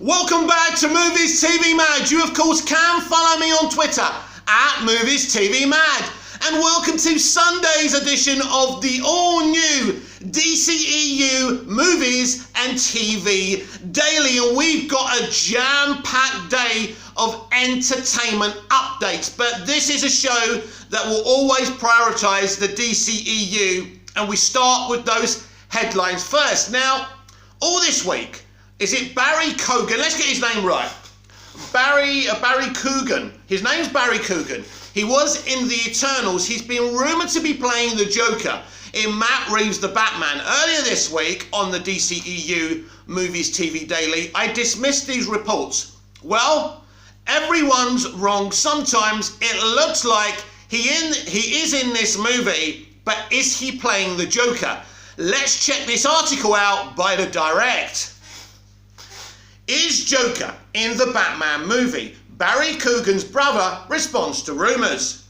Welcome back to Movies TV Mad. You of course can follow me on Twitter at Movies TV Mad. And welcome to Sunday's edition of the all-new DCEU Movies and TV Daily. And we've got a jam-packed day of entertainment updates. But this is a show that will always prioritise the DCEU. And we start with those headlines first. Now, all this week, is it Barry Keoghan? Let's get his name right. Barry Keoghan. His name's Barry Keoghan. He was in the Eternals. He's been rumoured to be playing the Joker in Matt Reeves' The Batman. Earlier this week on the DCEU Movies TV Daily, I dismissed these reports. Well, everyone's wrong. Sometimes it looks like he is in this movie, but is he playing the Joker? Let's check this article out by The Direct. Is Joker in the Batman movie? Barry Keoghan's brother responds to rumours.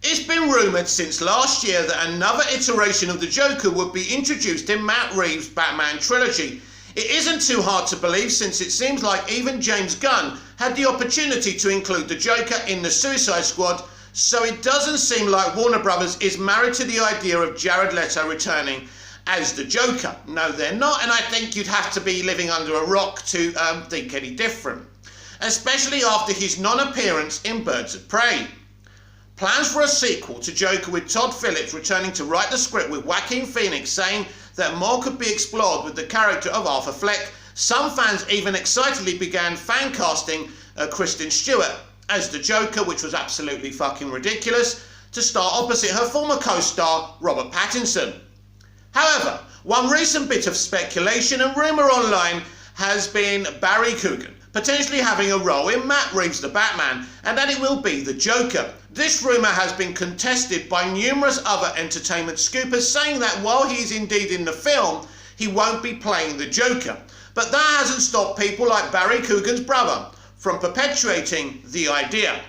It's been rumoured since last year that another iteration of the Joker would be introduced in Matt Reeves' Batman trilogy. It isn't too hard to believe, since it seems like even James Gunn had the opportunity to include the Joker in the Suicide Squad, so it doesn't seem like Warner Brothers is married to the idea of Jared Leto returning as the Joker. No, they're not, and I think you'd have to be living under a rock to think any different, especially after his non-appearance in Birds of Prey. Plans for a sequel to Joker with Todd Phillips returning to write the script, with Joaquin Phoenix saying that more could be explored with the character of Arthur Fleck. Some fans even excitedly began fan casting Kristen Stewart as the Joker, which was absolutely fucking ridiculous, to star opposite her former co-star Robert Pattinson. However, one recent bit of speculation and rumour online has been Barry Keoghan potentially having a role in Matt Reeves' The Batman, and that it will be the Joker. This rumour has been contested by numerous other entertainment scoopers, saying that while he is indeed in the film, he won't be playing the Joker. But that hasn't stopped people like Barry Keoghan's brother from perpetuating the idea.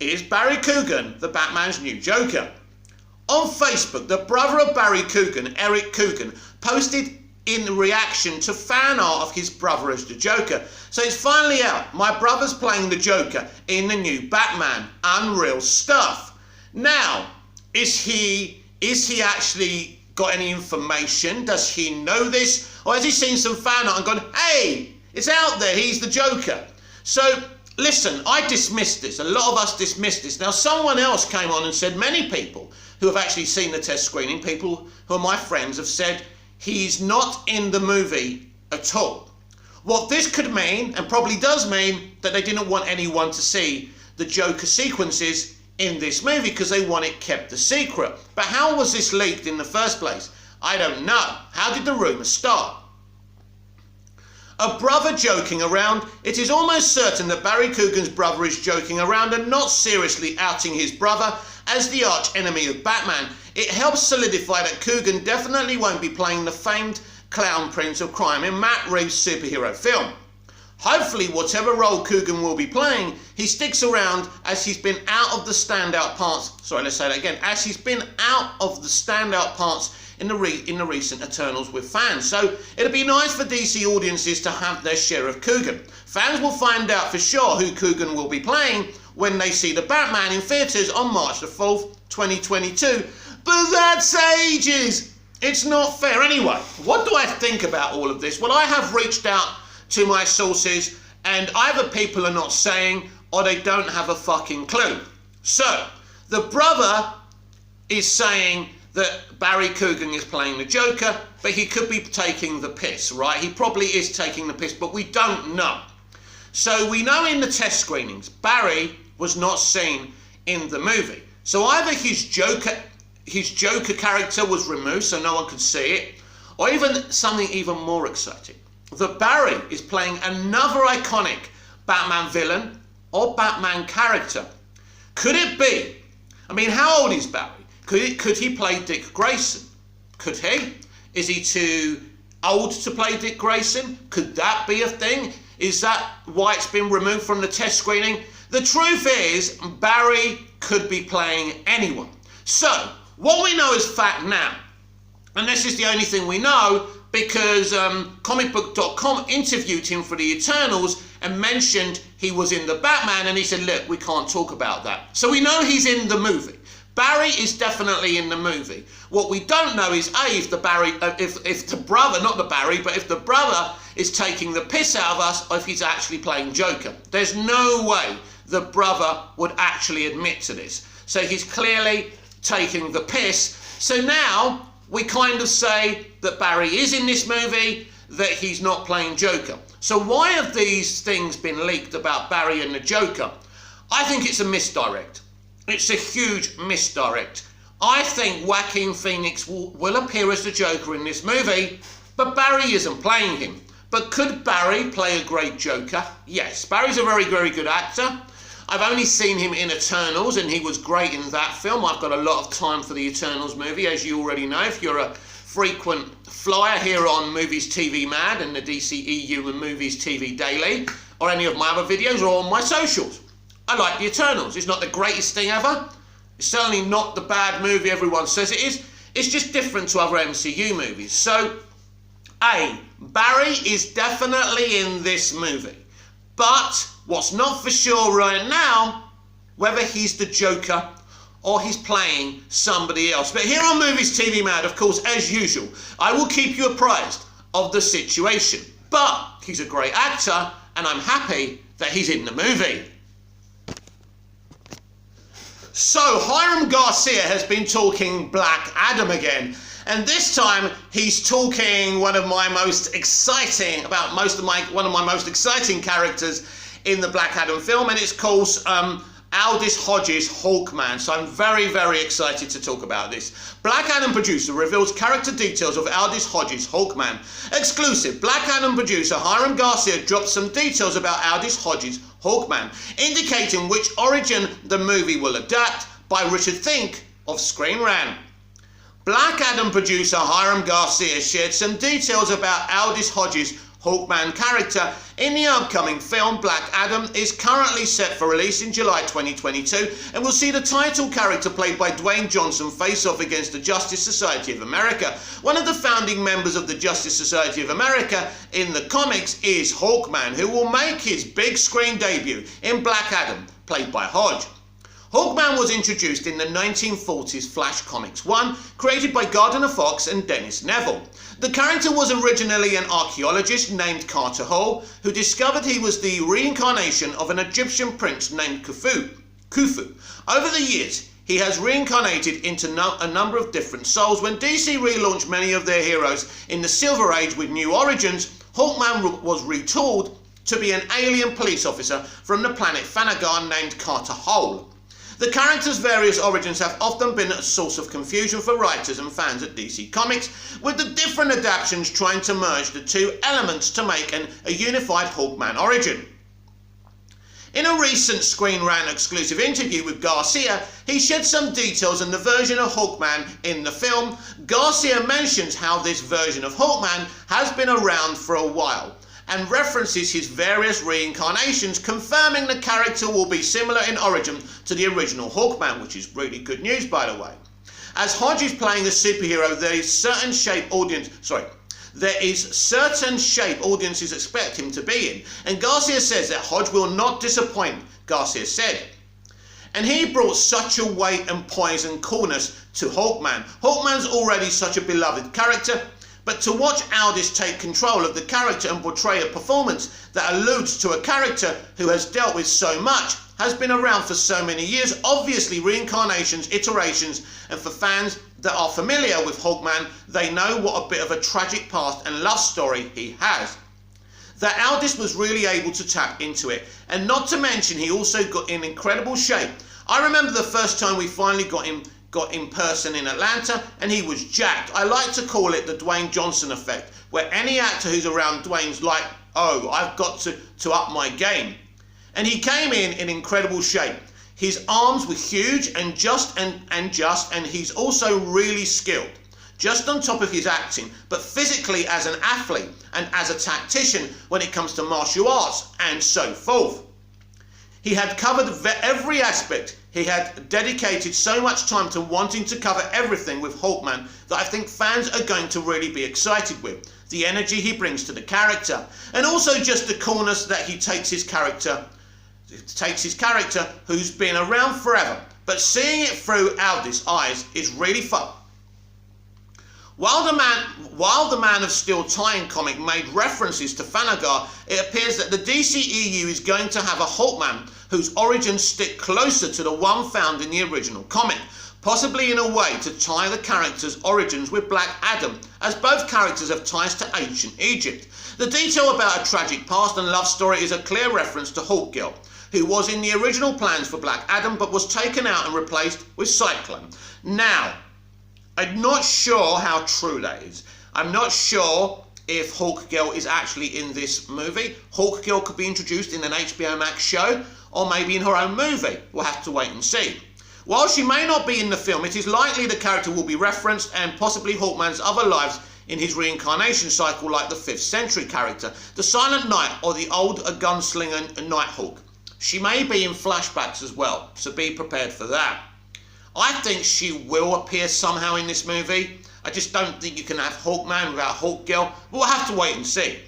Is Barry Keoghan the Batman's new Joker? On Facebook, the brother of Barry Keoghan, Eric Keoghan, posted in reaction to fan art of his brother as the Joker. So it's finally out. My brother's playing the Joker in the new Batman. Unreal stuff. Now, is he actually got any information? Does he know this? Or has he seen some fan art and gone, hey, it's out there, he's the Joker? So, listen, I dismissed this. A lot of us dismissed this. Now, someone else came on and said many people who have actually seen the test screening, people who are my friends, have said he's not in the movie at all. What this could mean, and probably does mean, that they didn't want anyone to see the Joker sequences in this movie because they want it kept a secret. But how was this leaked in the first place? I don't know. How did the rumour start? A brother joking around. It is almost certain that Barry Keoghan's brother is joking around and not seriously outing his brother as the arch enemy of Batman. It helps solidify that Keoghan definitely won't be playing the famed clown prince of crime in Matt Reeves' superhero film. Hopefully, whatever role Keoghan will be playing, he sticks around, as he's been out of the standout parts. Sorry, let's say that again. As he's been out of the standout parts in the recent Eternals with fans. So it'll be nice for DC audiences to have their share of Keoghan. Fans will find out for sure who Keoghan will be playing when they see the Batman in theatres on March the 4th, 2022. But that's ages. It's not fair. Anyway, what do I think about all of this? Well, I have reached out to my sources, and either people are not saying or they don't have a fucking clue. So, the brother is saying that Barry Keoghan is playing the Joker, but he could be taking the piss, right? He probably is taking the piss, but we don't know. So we know in the test screenings, Barry was not seen in the movie. So either his Joker character was removed so no one could see it, or even something even more exciting, that Barry is playing another iconic Batman villain or Batman character. Could it be? I mean, how old is Barry? Could he play Dick Grayson? Could he? Is he too old to play Dick Grayson? Could that be a thing? Is that why it's been removed from the test screening? The truth is, Barry could be playing anyone. So, what we know is fact now, and this is the only thing we know, because comicbook.com interviewed him for the Eternals and mentioned he was in the Batman, and he said, look, we can't talk about that. So we know he's in the movie. Barry is definitely in the movie. What we don't know is if the brother is taking the piss out of us, or if he's actually playing Joker. There's no way the brother would actually admit to this. So he's clearly taking the piss. So now we kind of say that Barry is in this movie, that he's not playing Joker. So why have these things been leaked about Barry and the Joker? I think it's a misdirect. It's a huge misdirect. I think Joaquin Phoenix will appear as the Joker in this movie, but Barry isn't playing him. But could Barry play a great Joker? Yes, Barry's a very, very good actor. I've only seen him in Eternals, and he was great in that film. I've got a lot of time for the Eternals movie, as you already know, if you're a frequent flyer here on Movies TV Mad and the DCEU and Movies TV Daily, or any of my other videos, or on my socials. I like the Eternals. It's not the greatest thing ever. It's certainly not the bad movie everyone says it is. It's just different to other MCU movies. So, Barry is definitely in this movie. But what's not for sure right now, whether he's the Joker or he's playing somebody else. But here on Movies TV Mad, of course, as usual, I will keep you apprised of the situation. But he's a great actor, and I'm happy that he's in the movie. So Hiram Garcia has been talking Black Adam again, and this time he's talking one of my most exciting characters in the Black Adam film, and it's called Aldis Hodge's Hawkman. So I'm very, very excited to talk about this. Black Adam producer reveals character details of Aldis Hodge's Hawkman. Exclusive. Black Adam producer Hiram Garcia dropped some details about Aldis Hodge's Hawkman, indicating which origin the movie will adapt, by Richard Think of Screen Rant. Black Adam producer Hiram Garcia shared some details about Aldis Hodge's Hawkman character in the upcoming film. Black Adam is currently set for release in July 2022 and will see the title character played by Dwayne Johnson face off against the Justice Society of America. One of the founding members of the Justice Society of America in the comics is Hawkman, who will make his big screen debut in Black Adam, played by Hodge. Hawkman was introduced in the 1940s Flash Comics 1, created by Gardner Fox and Dennis Neville. The character was originally an archaeologist named Carter Hall, who discovered he was the reincarnation of an Egyptian prince named Khufu. Over the years, he has reincarnated into a number of different souls. When DC relaunched many of their heroes in the Silver Age with new origins, Hawkman was retooled to be an alien police officer from the planet Thanagar named Carter Hall. The character's various origins have often been a source of confusion for writers and fans at DC Comics, with the different adaptations trying to merge the two elements to make a unified Hawkman origin. In a recent Screen Rant exclusive interview with Garcia, he shared some details on the version of Hawkman in the film. Garcia mentions how this version of Hawkman has been around for a while, and references his various reincarnations, confirming the character will be similar in origin to the original Hawkman, which is really good news, by the way. As Hodge is playing a superhero, there is certain shape audiences expect him to be in, and Garcia says that Hodge will not disappoint, Garcia said. And he brought such a weight and poise and coolness to Hawkman. Hawkman's already such a beloved character, but to watch Aldis take control of the character and portray a performance that alludes to a character who has dealt with so much, has been around for so many years, obviously reincarnations, iterations, and for fans that are familiar with Hawkman, they know what a bit of a tragic past and love story he has. That Aldis was really able to tap into it, and not to mention he also got in incredible shape. I remember the first time we finally got in person in Atlanta, and he was jacked. I like to call it the Dwayne Johnson effect, where any actor who's around Dwayne's like, oh, I've got to up my game. And he came in incredible shape. His arms were huge and he's also really skilled. Just on top of his acting, but physically as an athlete and as a tactician when it comes to martial arts and so forth. He had covered every aspect. He had dedicated so much time to wanting to cover everything with Hawkman that I think fans are going to really be excited with. the energy he brings to the character, and also just the coolness that he takes his character who's been around forever, but seeing it through Aldis' eyes is really fun. While the Man of Steel tie-in comic made references to Thanagar, it appears that the DCEU is going to have a Hulkman whose origins stick closer to the one found in the original comic, possibly in a way to tie the character's origins with Black Adam, as both characters have ties to ancient Egypt. The detail about a tragic past and love story is a clear reference to Hawkgirl, who was in the original plans for Black Adam but was taken out and replaced with Cyclone. Now, I'm not sure how true that is. I'm not sure if Hawkgirl is actually in this movie. Hawkgirl could be introduced in an HBO Max show or maybe in her own movie. We'll have to wait and see. While she may not be in the film, it is likely the character will be referenced and possibly Hawkman's other lives in his reincarnation cycle, like the 5th century character, the Silent Knight, or the old gunslinger Nighthawk. She may be in flashbacks as well, so be prepared for that. I think she will appear somehow in this movie. I just don't think you can have Hawkman without Hawkgirl, but we'll have to wait and see.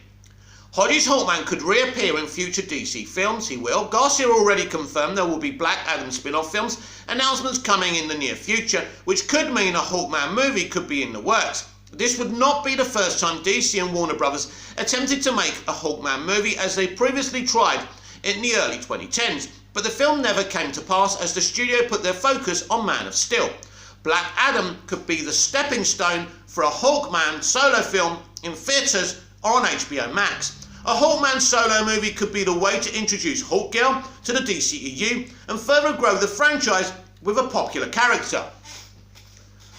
Hodges' Hawkman could reappear in future DC films, he will. Garcia already confirmed there will be Black Adam spin-off films, announcements coming in the near future, which could mean a Hawkman movie could be in the works. This would not be the first time DC and Warner Brothers attempted to make a Hawkman movie, as they previously tried in the early 2010s, but the film never came to pass as the studio put their focus on Man of Steel. Black Adam could be the stepping stone for a Hawkman solo film in theatres or on HBO Max. A Hawkman solo movie could be the way to introduce Hawkgirl to the DCEU and further grow the franchise with a popular character.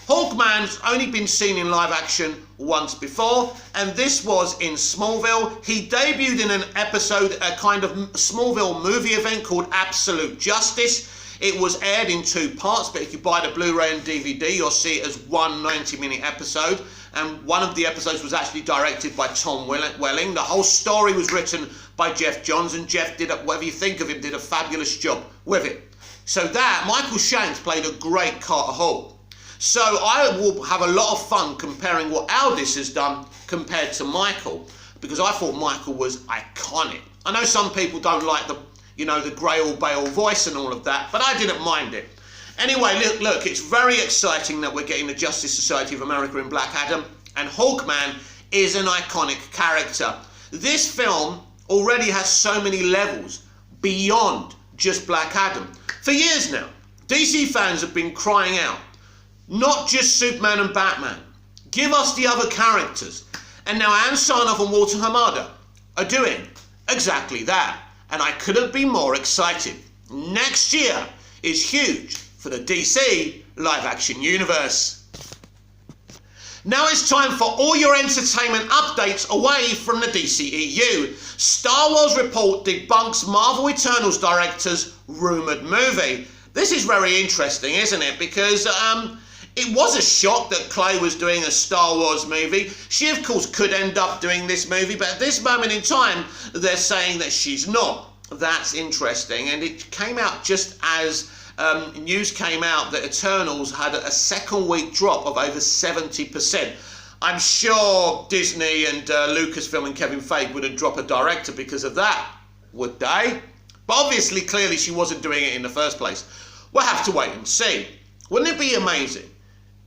Hawkman's only been seen in live action once before, and this was in Smallville. He debuted in an episode, a kind of Smallville movie event called Absolute Justice. It was aired in 2 parts, but if you buy the Blu-ray and DVD, you'll see it as one 90-minute episode. And one of the episodes was actually directed by Tom Welling. The whole story was written by Jeff Johns, and Jeff did, whatever you think of him, did a fabulous job with it. So that, Michael Shanks played a great Carter Hall. So I will have a lot of fun comparing what Aldis has done compared to Michael, because I thought Michael was iconic. I know some people don't like the grey or Bale voice and all of that, but I didn't mind it. Anyway, look, it's very exciting that we're getting the Justice Society of America in Black Adam, and Hawkman is an iconic character. This film already has so many levels beyond just Black Adam. For years now, DC fans have been crying out, not just Superman and Batman, give us the other characters. And now Ann Sarnoff and Walter Hamada are doing exactly that. And I couldn't be more excited. Next year is huge for the DC live action universe. Now it's time for all your entertainment updates away from the DCEU. Star Wars report debunks Marvel Eternals director's rumoured movie. This is very interesting, isn't it? Because it was a shock that Clay was doing a Star Wars movie. She, of course, could end up doing this movie, but at this moment in time, they're saying that she's not. That's interesting. And it came out just as news came out that Eternals had a second-week drop of over 70%. I'm sure Disney and Lucasfilm and Kevin Feige wouldn't drop a director because of that, would they? But obviously, clearly, she wasn't doing it in the first place. We'll have to wait and see. Wouldn't it be amazing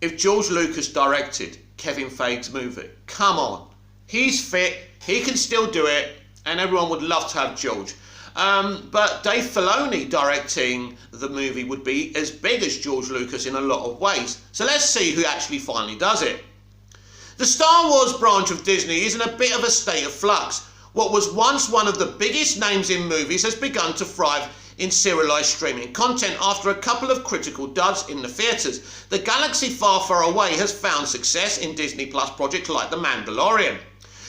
if George Lucas directed Kevin Feige's movie? Come on. He's fit, he can still do it, and everyone would love to have George. But Dave Filoni directing the movie would be as big as George Lucas in a lot of ways. So let's see who actually finally does it. The Star Wars branch of Disney is in a bit of a state of flux. What was once one of the biggest names in movies has begun to thrive in serialized streaming content after a couple of critical duds in the theatres. The galaxy far, far away has found success in Disney Plus projects like The Mandalorian.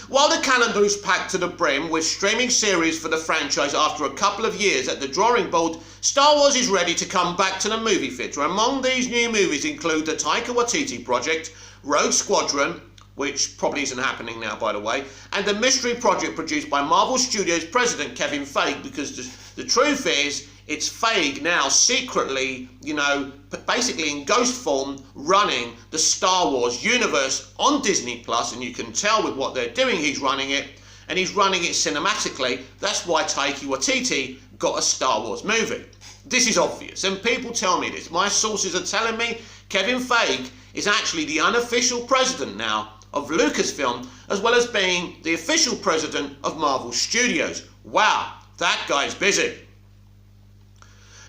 While the calendar is packed to the brim with streaming series for the franchise after a couple of years at the drawing board, Star Wars is ready to come back to the movie theatre. Among these new movies include the Taika Waititi project, Rogue Squadron, which probably isn't happening now, by the way, and the mystery project produced by Marvel Studios president Kevin Feige, because the truth is, it's Feige now secretly, basically in ghost form, running the Star Wars universe on Disney Plus, and you can tell with what they're doing, he's running it, and he's running it cinematically. That's why Taika Waititi got a Star Wars movie. This is obvious, and people tell me this. My sources are telling me Kevin Feige is actually the unofficial president now of Lucasfilm, as well as being the official president of Marvel Studios. Wow, that guy's busy.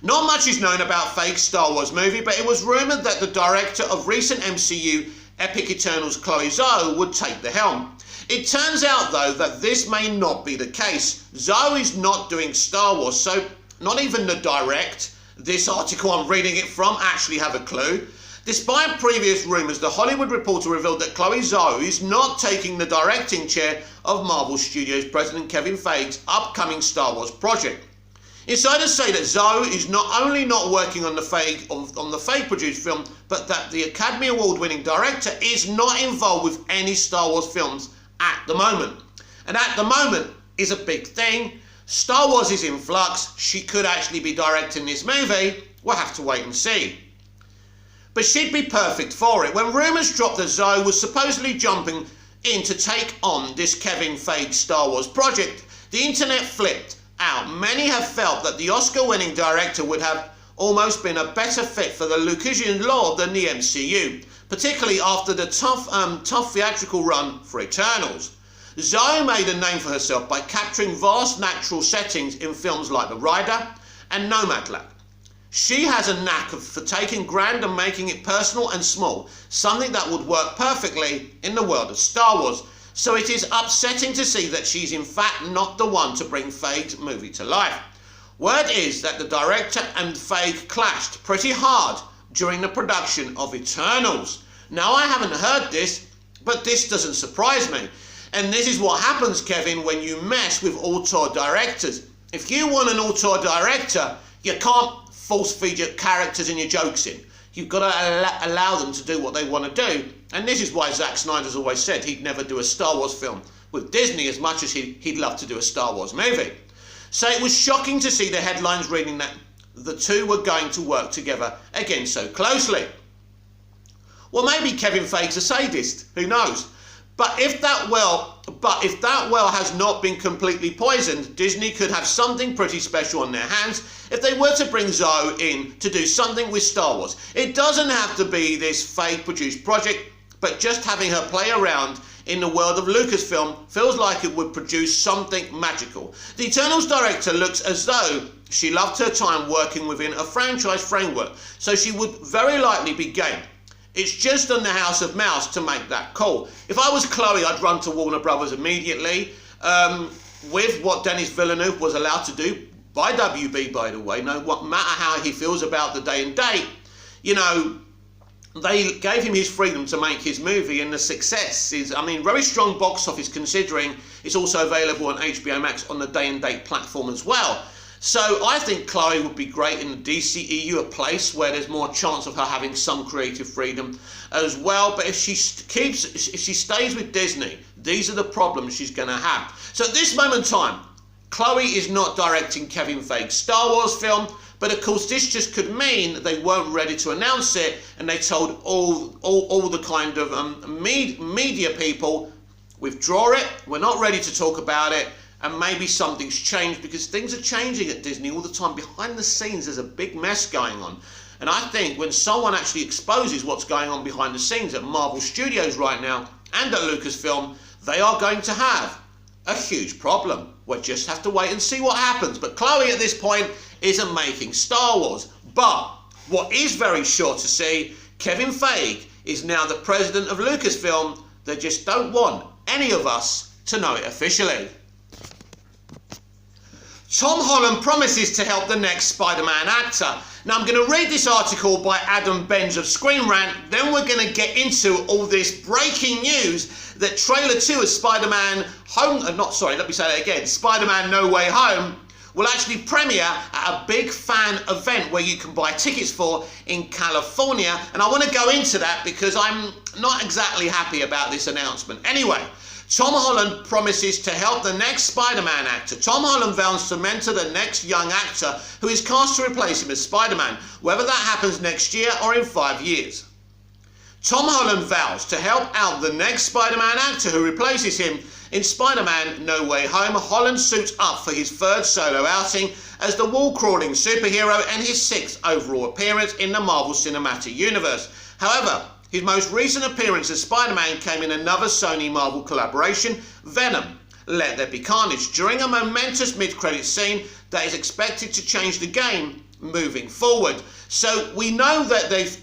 Not much is known about Feige's Star Wars movie, but it was rumoured that the director of recent MCU Epic Eternals, Chloe Zhao, would take the helm. It turns out, though, that this may not be the case. Zhao is not doing Star Wars, so not even the direct, this article I'm reading it from, actually have a clue. Despite previous rumours, The Hollywood Reporter revealed that Chloe Zhao is not taking the directing chair of Marvel Studios President Kevin Feige's upcoming Star Wars project. Insiders say that Zhao is not only not working on the Feige-produced film, but that the Academy Award-winning director is not involved with any Star Wars films at the moment. And at the moment is a big thing. Star Wars is in flux. She could actually be directing this movie. We'll have to wait and see. But she'd be perfect for it. When rumours dropped that Zhao was supposedly jumping in to take on this Kevin Feige Star Wars project, the internet flipped out. Many have felt that the Oscar-winning director would have almost been a better fit for the Lucasian lore than the MCU, particularly after the tough theatrical run for Eternals. Zhao made a name for herself by capturing vast natural settings in films like The Rider and Nomadland. She has a knack for taking grand and making it personal and small, something that would work perfectly in the world of Star Wars. So it is upsetting to see that she's in fact not the one to bring Feige's movie to life. Word is that the director and Feige clashed pretty hard during the production of Eternals. Now, I haven't heard this, but this doesn't surprise me. And this is what happens, Kevin, when you mess with auteur directors. If you want an auteur director, you can't force feed your characters and your jokes in. You've got to allow them to do what they want to do. And this is why Zack Snyder's always said he'd never do a Star Wars film with Disney as much as he'd love to do a Star Wars movie. So it was shocking to see the headlines reading that the two were going to work together again so closely. Well, maybe Kevin Feige's a sadist, who knows? But if that well has not been completely poisoned, Disney could have something pretty special on their hands if they were to bring Zhao in to do something with Star Wars. It doesn't have to be this Feige-produced project, but just having her play around in the world of Lucasfilm feels like it would produce something magical. The Eternals director looks as though she loved her time working within a franchise framework, so she would very likely be game. It's just on the House of Mouse to make that call. If I was Chloe, I'd run to Warner Brothers immediately. With what Denis Villeneuve was allowed to do, by WB, by the way, no matter how he feels about the day and date, they gave him his freedom to make his movie, and the success is, very strong box office, considering it's also available on HBO Max on the day and date platform as well. So I think Chloe would be great in the DCEU, a place where there's more chance of her having some creative freedom as well. But if she stays with Disney, these are the problems she's going to have. So at this moment in time, Chloe is not directing Kevin Feige's Star Wars film, but of course this just could mean they weren't ready to announce it, and they told all the kind of media people, withdraw it, we're not ready to talk about it. And maybe something's changed, because things are changing at Disney all the time. Behind the scenes, there's a big mess going on. And I think when someone actually exposes what's going on behind the scenes at Marvel Studios right now and at Lucasfilm, they are going to have a huge problem. We'll just have to wait and see what happens. But Chloe at this point isn't making Star Wars. But what is very sure to see, Kevin Feige is now the president of Lucasfilm. They just don't want any of us to know it officially. Tom Holland promises to help the next Spider-Man actor. Now I'm going to read this article by Adam Benz of Screen Rant, then we're going to get into all this breaking news that trailer 2 of Spider-Man Spider-Man No Way Home will actually premiere at a big fan event where you can buy tickets for in California. And I want to go into that because I'm not exactly happy about this announcement. Anyway, Tom Holland promises to help the next Spider-Man actor. Tom Holland vows to mentor the next young actor who is cast to replace him as Spider-Man, whether that happens next year or in 5 years. Tom Holland vows to help out the next Spider-Man actor who replaces him in Spider-Man No Way Home. Holland suits up for his third solo outing as the wall-crawling superhero and his 6th overall appearance in the Marvel Cinematic Universe. However, his most recent appearance as Spider-Man came in another Sony Marvel collaboration, Venom, Let There Be Carnage, during a momentous mid-credits scene that is expected to change the game moving forward. So we know that they've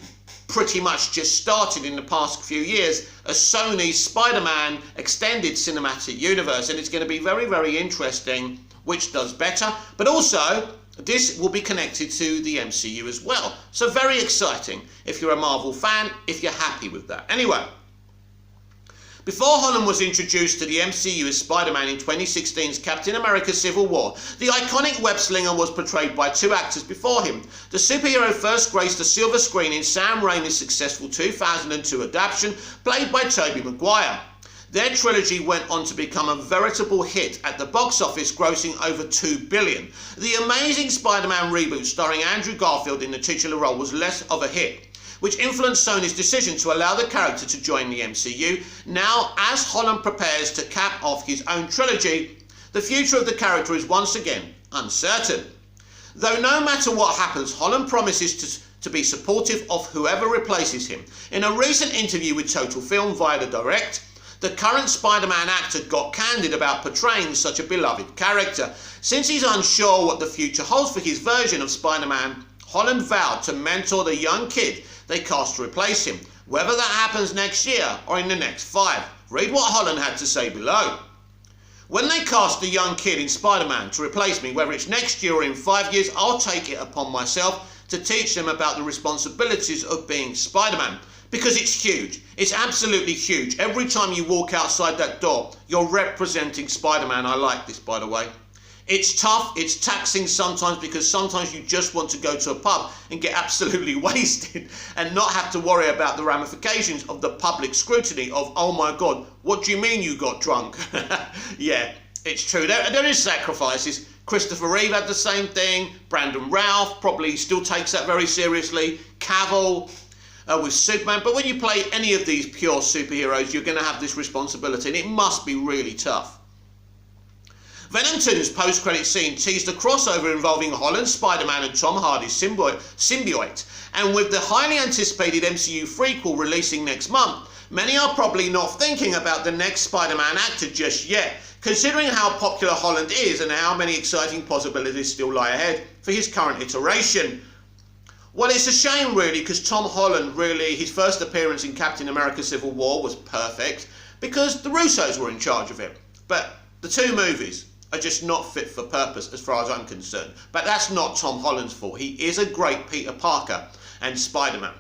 pretty much just started in the past few years a Sony Spider-Man extended cinematic universe, and it's going to be very, very interesting which does better, but also this will be connected to the MCU as well. So very exciting if you're a Marvel fan, if you're happy with that. Anyway, before Holland was introduced to the MCU as Spider-Man in 2016's Captain America Civil War, the iconic web-slinger was portrayed by 2 actors before him. The superhero first graced the silver screen in Sam Raimi's successful 2002 adaptation, played by Tobey Maguire. Their trilogy went on to become a veritable hit at the box office, grossing over $2 billion. The Amazing Spider-Man reboot starring Andrew Garfield in the titular role was less of a hit, which influenced Sony's decision to allow the character to join the MCU. Now, as Holland prepares to cap off his own trilogy, the future of the character is once again uncertain. Though no matter what happens, Holland promises to be supportive of whoever replaces him. In a recent interview with Total Film via The Direct, the current Spider-Man actor got candid about portraying such a beloved character. Since he's unsure what the future holds for his version of Spider-Man, Holland vowed to mentor the young kid they cast to replace him, whether that happens next year or in the next 5. Read what Holland had to say below. When they cast the young kid in Spider-Man to replace me, whether it's next year or in 5 years, I'll take it upon myself to teach them about the responsibilities of being Spider-Man. Because it's huge. It's absolutely huge. Every time you walk outside that door, you're representing Spider-Man. I like this, by the way. It's tough, it's taxing sometimes, because sometimes you just want to go to a pub and get absolutely wasted and not have to worry about the ramifications of the public scrutiny of, oh my God, what do you mean you got drunk? Yeah, it's true. There is sacrifices. Christopher Reeve had the same thing. Brandon Routh probably still takes that very seriously. Cavill with Superman. But when you play any of these pure superheroes, you're going to have this responsibility, and it must be really tough. Venom 2's post-credit scene teased a crossover involving Holland, Spider-Man and Tom Hardy's symbiote. And with the highly anticipated MCU prequel releasing next month, many are probably not thinking about the next Spider-Man actor just yet, considering how popular Holland is and how many exciting possibilities still lie ahead for his current iteration. Well, it's a shame really, because Tom Holland really, his first appearance in Captain America Civil War was perfect because the Russos were in charge of it. But the 2 movies are just not fit for purpose as far as I'm concerned. But that's not Tom Holland's fault. He is a great Peter Parker and Spider-Man.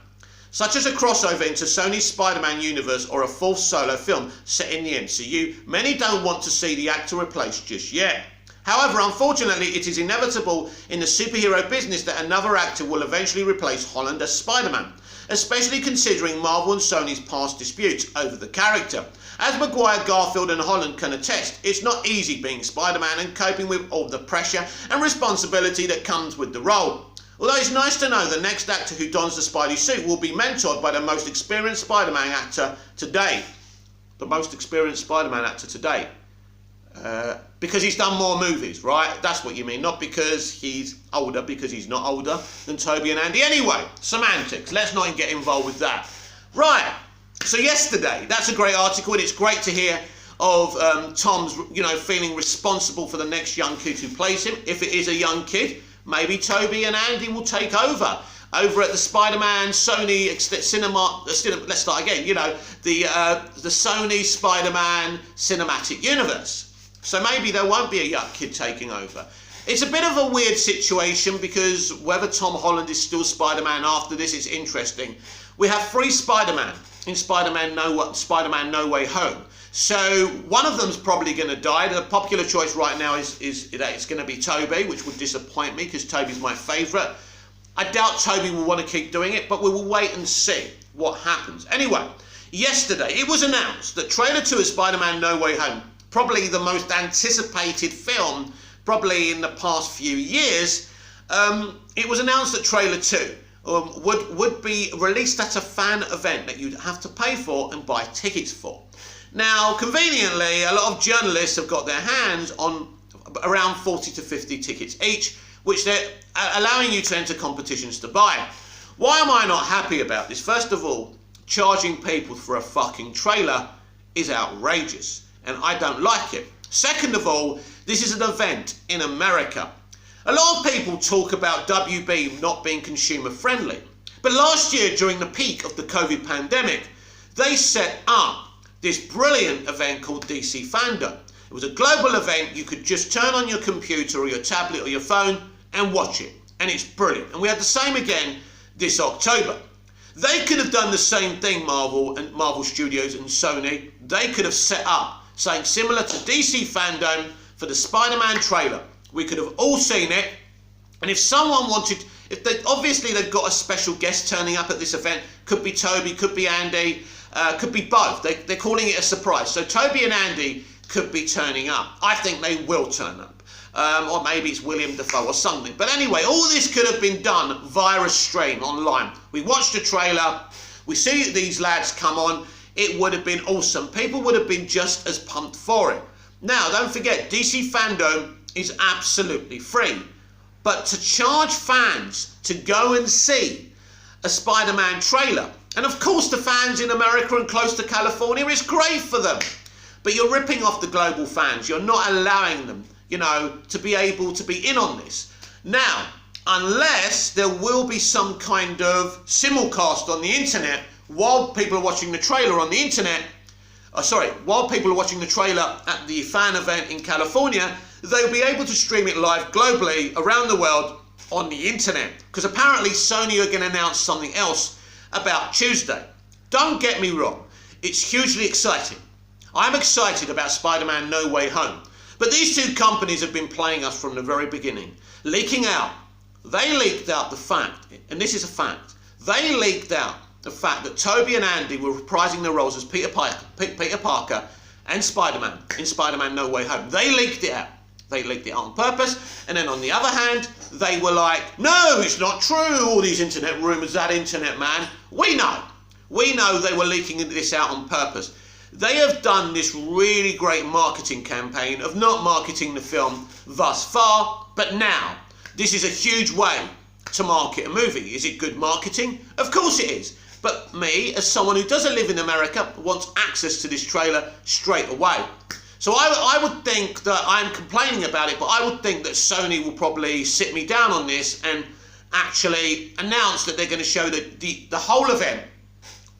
Such as a crossover into Sony's Spider-Man universe or a 4th solo film set in the MCU, many don't want to see the actor replaced just yet. However, unfortunately, it is inevitable in the superhero business that another actor will eventually replace Holland as Spider-Man, especially considering Marvel and Sony's past disputes over the character. As Maguire, Garfield and Holland can attest, it's not easy being Spider-Man and coping with all the pressure and responsibility that comes with the role. Although it's nice to know the next actor who dons the Spidey suit will be mentored by the most experienced Spider-Man actor to date. The most experienced Spider-Man actor to date. Because he's done more movies, right? That's what you mean, not because he's older, because he's not older than Tobey and Andy. Anyway, semantics, let's not get involved with that. Right, so yesterday, that's a great article, and it's great to hear of Tom's, feeling responsible for the next young kid who plays him. If it is a young kid, maybe Tobey and Andy will take over at the Spider-Man Sony cinema. Let's start again. The Sony Spider-Man Cinematic Universe. So maybe there won't be a young kid taking over. It's a bit of a weird situation because whether Tom Holland is still Spider-Man after this is interesting. We have 3 Spider-Man in Spider-Man No Way Home. So one of them's probably going to die. The popular choice right now is that it's going to be Tobey, which would disappoint me because Tobey's my favourite. I doubt Tobey will want to keep doing it, but we will wait and see what happens. Anyway, yesterday it was announced that trailer 2 of Spider-Man No Way Home, probably the most anticipated film probably in the past few years, it was announced that trailer 2 would be released at a fan event that you'd have to pay for and buy tickets for. Now, conveniently, a lot of journalists have got their hands on around 40 to 50 tickets each, which they're allowing you to enter competitions to buy. Why am I not happy about this? First of all, charging people for a fucking trailer is outrageous, and I don't like it. Second of all, this is an event in America. A lot of people talk about WB not being consumer friendly, but last year during the peak of the COVID pandemic, they set up this brilliant event called DC Fandom. It was a global event. You could just turn on your computer or your tablet or your phone and watch it, and it's brilliant. And we had the same again this October. They could have done the same thing, Marvel Studios and Sony. They could have set up something similar to DC Fandom for the Spider-Man trailer. We could have all seen it, and if someone wanted, obviously they've got a special guest turning up at this event. Could be Toby, could be Andy, could be both. They're calling it a surprise. So Toby and Andy could be turning up. I think they will turn up. Or maybe it's William Dafoe or something. But anyway, all this could have been done via a stream online. We watched the trailer, we see these lads come on, it would have been awesome. People would have been just as pumped for it. Now, don't forget, DC Fandom is absolutely free. But to charge fans to go and see a Spider-Man trailer, and of course the fans in America and close to California, it's great for them. But you're ripping off the global fans. You're not allowing them, to be able to be in on this. Now, unless there will be some kind of simulcast on the internet while people are watching the trailer on the internet, while people are watching the trailer at the fan event in California, they'll be able to stream it live globally around the world on the internet. Because apparently Sony are going to announce something else about Tuesday. Don't get me wrong, it's hugely exciting. I'm excited about Spider-Man No Way Home. But these two companies have been playing us from the very beginning. Leaking out. They leaked out the fact, and this is a fact, they leaked out the fact that Toby and Andy were reprising their roles as Peter Parker and Spider-Man in Spider-Man No Way Home. They leaked it out. They leaked it out on purpose. And then on the other hand, they were like, no, it's not true. All these internet rumours, that internet man. We know they were leaking this out on purpose. They have done this really great marketing campaign of not marketing the film thus far, but now. This is a huge way to market a movie. Is it good marketing? Of course it is. But me, as someone who doesn't live in America, wants access to this trailer straight away. So I would think that, I'm complaining about it, but I would think that Sony will probably sit me down on this and actually announce that they're going to show the whole event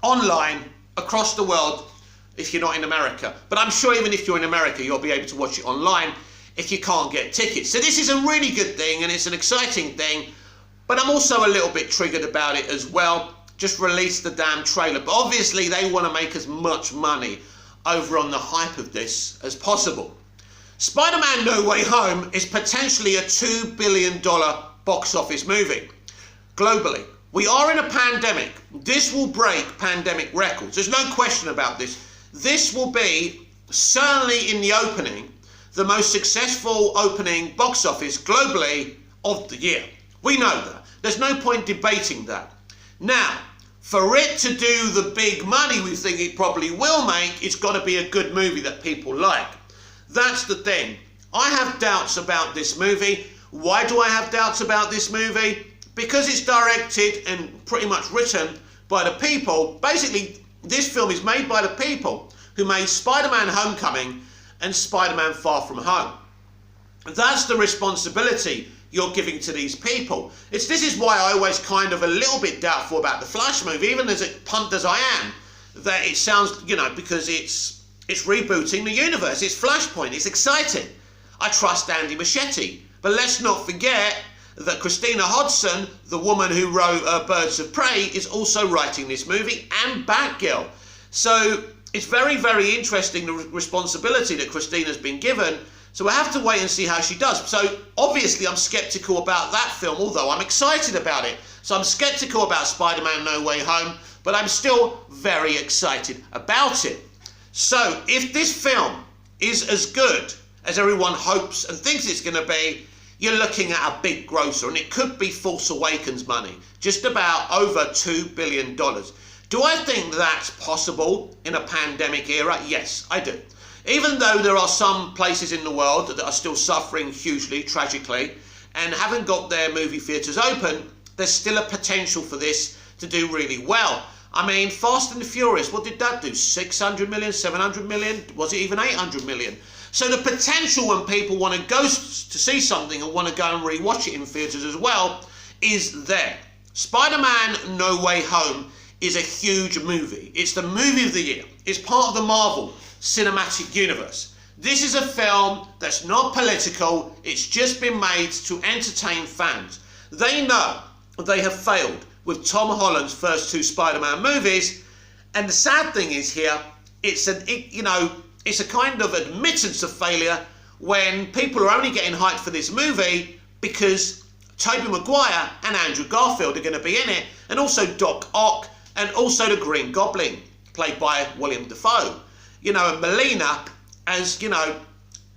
online across the world if you're not in America. But I'm sure even if you're in America, you'll be able to watch it online if you can't get tickets. So this is a really good thing, and it's an exciting thing, but I'm also a little bit triggered about it as well. Just release the damn trailer. But obviously they want to make as much money over on the hype of this as possible. Spider-Man No Way Home is potentially a $2 billion box office movie globally. We are in a pandemic. This will break pandemic records. There's no question about this. This will be, certainly in the opening, the most successful opening box office globally of the year. We know that. There's no point debating that. Now, for it to do the big money we think it probably will make, it's got to be a good movie that people like. That's the thing. I have doubts about this movie. Why do I have doubts about this movie? Because it's directed and pretty much written by the people. Basically, this film is made by the people who made Spider-Man Homecoming and Spider-Man Far From Home. That's the responsibility you're giving to these people. This is why I always kind of a little bit doubtful about the Flash movie, even as pumped as I am, that it sounds, because it's rebooting the universe. It's Flashpoint. It's exciting. I trust Andy Muschietti. But let's not forget that Christina Hodson, the woman who wrote Birds of Prey, is also writing this movie, and Batgirl. So it's very, very interesting, the responsibility that Christina's been given. So we'll have to wait and see how she does. So obviously I'm sceptical about that film, although I'm excited about it. So I'm sceptical about Spider-Man No Way Home, but I'm still very excited about it. So if this film is as good as everyone hopes and thinks it's going to be, you're looking at a big grosser, and it could be Force Awakens money, just about over $2 billion. Do I think that's possible in a pandemic era? Yes, I do. Even though there are some places in the world that are still suffering hugely, tragically, and haven't got their movie theatres open, there's still a potential for this to do really well. I mean, Fast and the Furious, what did that do? 600 million, 700 million? Was it even 800 million? So the potential when people want to go to see something and want to go and rewatch it in theatres as well is there. Spider-Man No Way Home is a huge movie. It's the movie of the year. It's part of the Marvel Cinematic Universe. This is a film that's not political. It's just been made to entertain fans. They know they have failed with Tom Holland's first two Spider-Man movies, and the sad thing is here, it's a kind of admittance of failure when people are only getting hyped for this movie because Tobey Maguire and Andrew Garfield are going to be in it, and also Doc Ock, and also the Green Goblin, played by William Dafoe. And Melina, as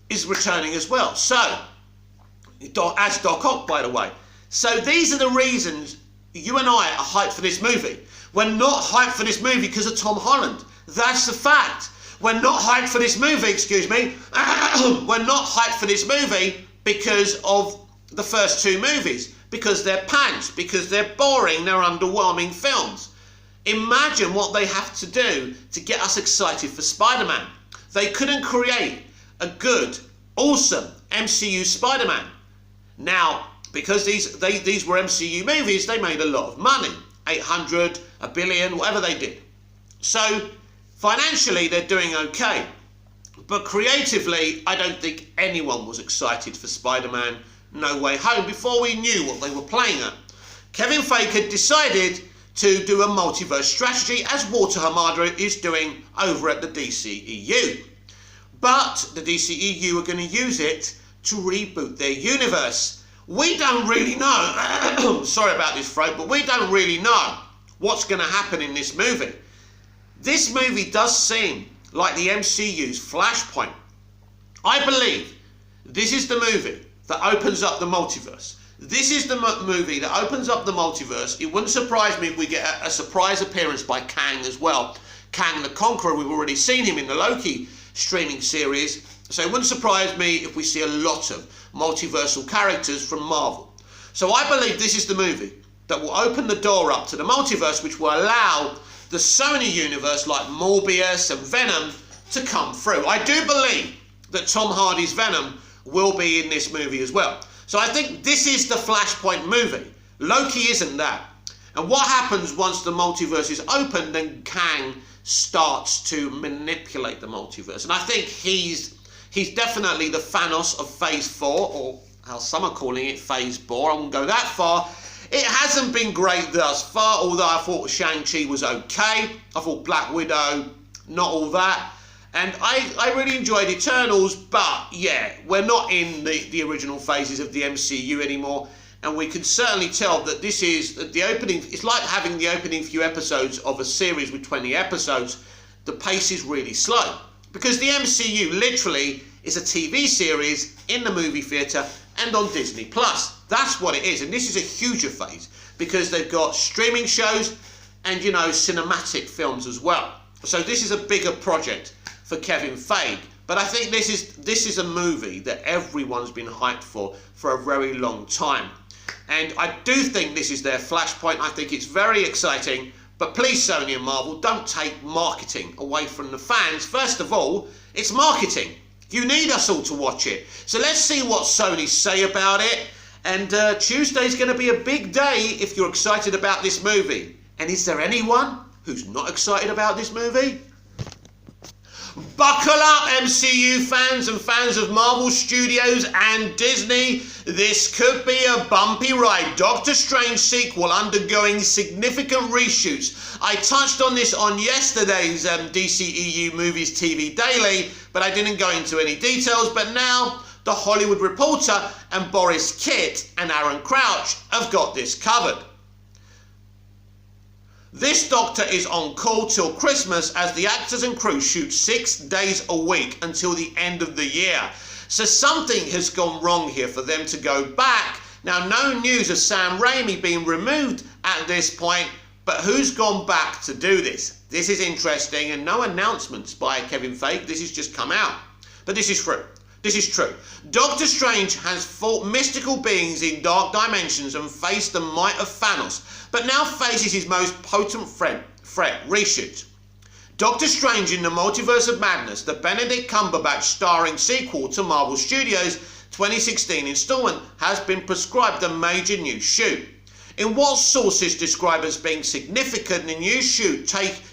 is returning as well. So, as Doc Ock, by the way. So these are the reasons you and I are hyped for this movie. We're not hyped for this movie because of Tom Holland. That's the fact. We're not hyped for this movie, we're not hyped for this movie because of the first two movies. Because they're pants, because they're boring, they're underwhelming films. Imagine what they have to do to get us excited for Spider-Man. They couldn't create a good, awesome MCU Spider-Man. Now, because these were MCU movies, they made a lot of money. 800, a billion, whatever they did. So, financially, they're doing okay. But creatively, I don't think anyone was excited for Spider-Man No Way Home before we knew what they were playing at. Kevin Feige had decided to do a multiverse strategy, as Walter Hamada is doing over at the DCEU. But the DCEU are going to use it to reboot their universe. We don't really know, sorry about this throat, but we don't really know what's going to happen in this movie. This movie does seem like the MCU's Flashpoint. I believe this is the movie that opens up the multiverse. This is the movie that opens up the multiverse. It wouldn't surprise me if we get a surprise appearance by Kang as well. Kang the Conqueror, we've already seen him in the Loki streaming series. So it wouldn't surprise me if we see a lot of multiversal characters from Marvel. So I believe this is the movie that will open the door up to the multiverse, which will allow the Sony universe like Morbius and Venom to come through. I do believe that Tom Hardy's Venom will be in this movie as well. So I think this is the Flashpoint movie. Loki isn't that. And what happens once the multiverse is open, then Kang starts to manipulate the multiverse. And I think he's definitely the Thanos of Phase 4, or how some are calling it, Phase 4. I won't go that far. It hasn't been great thus far, although I thought Shang-Chi was okay. I thought Black Widow, not all that. And I really enjoyed Eternals, but yeah, we're not in the original phases of the MCU anymore. And we can certainly tell that this is the opening. It's like having the opening few episodes of a series with 20 episodes. The pace is really slow. Because the MCU literally is a TV series in the movie theatre and on Disney+. That's what it is. And this is a huger phase because they've got streaming shows and, cinematic films as well. So this is a bigger project for Kevin Feige. But I think this is a movie that everyone's been hyped for a very long time. And I do think this is their Flashpoint. I think it's very exciting. But please, Sony and Marvel, don't take marketing away from the fans. First of all, it's marketing. You need us all to watch it. So let's see what Sony say about it. And Tuesday's going to be a big day if you're excited about this movie. And is there anyone who's not excited about this movie? Buckle up, MCU fans and fans of Marvel Studios and Disney. This could be a bumpy ride. Doctor Strange sequel undergoing significant reshoots. I touched on this on yesterday's DCEU Movies TV Daily, but I didn't go into any details. But now, The Hollywood Reporter and Boris Kitt and Aaron Crouch have got this covered. This doctor is on call till Christmas as the actors and crew shoot 6 days a week until the end of the year. So something has gone wrong here for them to go back. Now, no news of Sam Raimi being removed at this point, but who's gone back to do this? This is interesting, and no announcements by Kevin Feige. This has just come out. But this is true. This is true. Doctor Strange has fought mystical beings in dark dimensions and faced the might of Thanos, but now faces his most potent threat, reshoot. Doctor Strange in the Multiverse of Madness, the Benedict Cumberbatch starring sequel to Marvel Studios' 2016 installment, has been prescribed a major new shoot. In what sources describe as being significant, the new shoot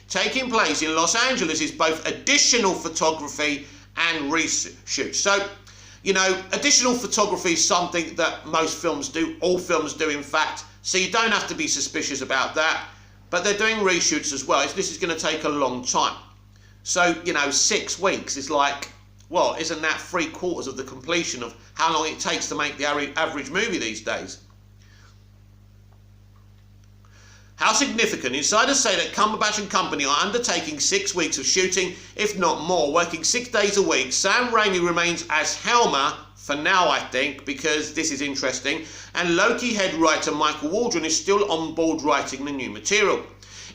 taking place in Los Angeles is both additional photography and reshoot. So, you know, additional photography is something that most films do, all films do in fact, so you don't have to be suspicious about that. But they're doing reshoots as well. This is going to take a long time. So, you know, 6 weeks is like, well, isn't that 3/4 of the completion of how long it takes to make the average movie these days? How significant? Insiders say that Cumberbatch and company are undertaking 6 weeks of shooting, if not more, working 6 days a week. Sam Raimi remains as Helmer, for now I think, because this is interesting, and Loki head writer Michael Waldron is still on board writing the new material.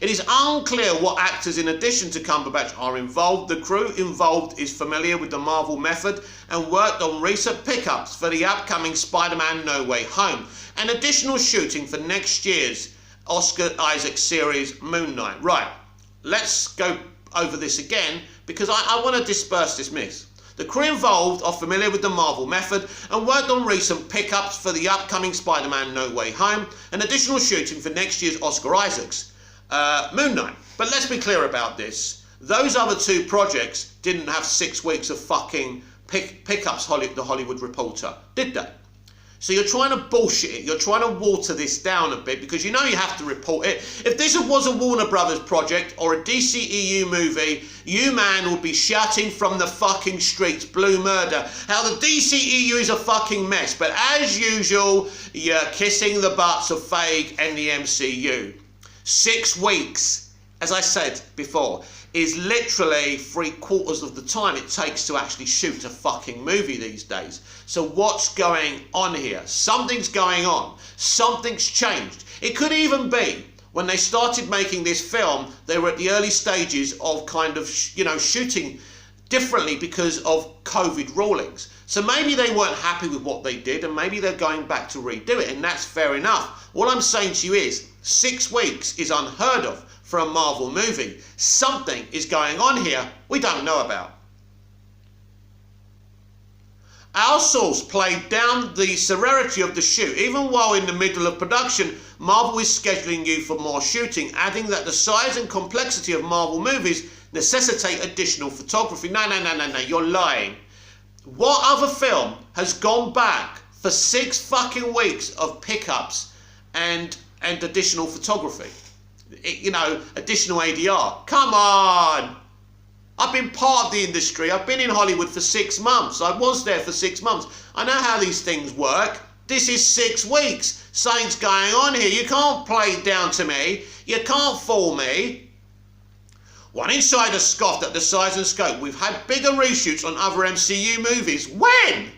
It is unclear what actors in addition to Cumberbatch are involved. The crew involved is familiar with the Marvel method and worked on recent pickups for the upcoming Spider-Man No Way Home and additional shooting for next year's Oscar Isaac series Moon Knight. Right, let's go over this again because I want to disperse this myth. The crew involved are familiar with the Marvel method and worked on recent pickups for the upcoming Spider-Man No Way Home and additional shooting for next year's Oscar Isaac's Moon Knight. But let's be clear about this. Those other 2 projects didn't have 6 weeks of fucking pickups, the Hollywood Reporter, did they? So you're trying to bullshit it. You're trying to water this down a bit because you know you have to report it. If this was a Warner Brothers project or a DCEU movie, you man would be shouting from the fucking streets, blue murder, how the DCEU is a fucking mess. But as usual, you're kissing the butts of Feige and the MCU. 6 weeks, as I said before, is literally 3/4 of the time it takes to actually shoot a fucking movie these days. So what's going on here? Something's going on. Something's changed. It could even be when they started making this film, they were at the early stages of kind of, you know, shooting differently because of COVID rulings. So maybe they weren't happy with what they did and maybe they're going back to redo it, and that's fair enough. What I'm saying to you is 6 weeks is unheard of for a Marvel movie. Something is going on here we don't know about. Our source played down the severity of the shoot. Even while in the middle of production, Marvel is scheduling you for more shooting, adding that the size and complexity of Marvel movies necessitate additional photography. No, you're lying. What other film has gone back for 6 fucking weeks of pickups and additional photography? You know, additional ADR. Come on! I've been part of the industry. I've been in Hollywood for 6 months. I was there for 6 months. I know how these things work. This is 6 weeks. Something's going on here. You can't play it down to me. You can't fool me. One insider scoffed at the size and scope. We've had bigger reshoots on other MCU movies. When?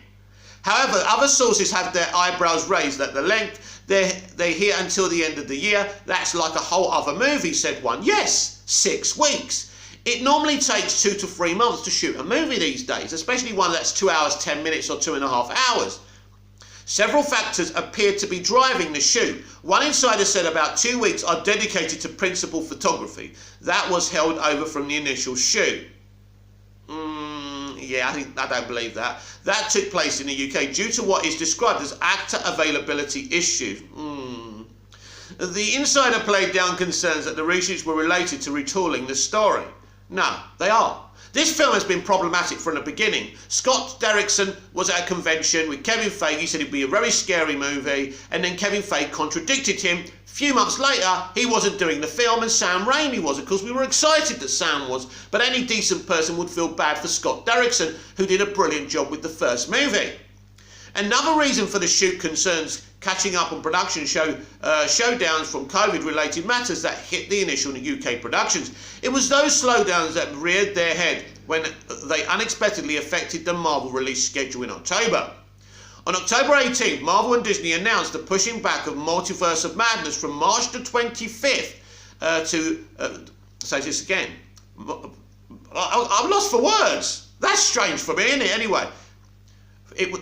However, other sources have their eyebrows raised at the length. They're here until the end of the year. That's like a whole other movie, said one. Yes, 6 weeks. It normally takes 2 to 3 months to shoot a movie these days, especially one that's 2 hours, 10 minutes or 2.5 hours. Several factors appear to be driving the shoot. One insider said about 2 weeks are dedicated to principal photography. That was held over from the initial shoot. Yeah, I don't believe that. That took place in the UK due to what is described as actor availability issues. The insider played down concerns that the reshoots were related to retooling the story. No, they are. This film has been problematic from the beginning. Scott Derrickson was at a convention with Kevin Feige. He said it'd be a very scary movie, and then Kevin Feige contradicted him. A few months later, he wasn't doing the film and Sam Raimi was. Of course, we were excited that Sam was, but any decent person would feel bad for Scott Derrickson, who did a brilliant job with the first movie. Another reason for the shoot concerns catching up on production showdowns from COVID-related matters that hit the initial UK productions. It was those slowdowns that reared their head when they unexpectedly affected the Marvel release schedule in October. On October 18th, Marvel and Disney announced the pushing back of Multiverse of Madness from March the 25th say this again. I'm lost for words. That's strange for me, isn't it? Anyway,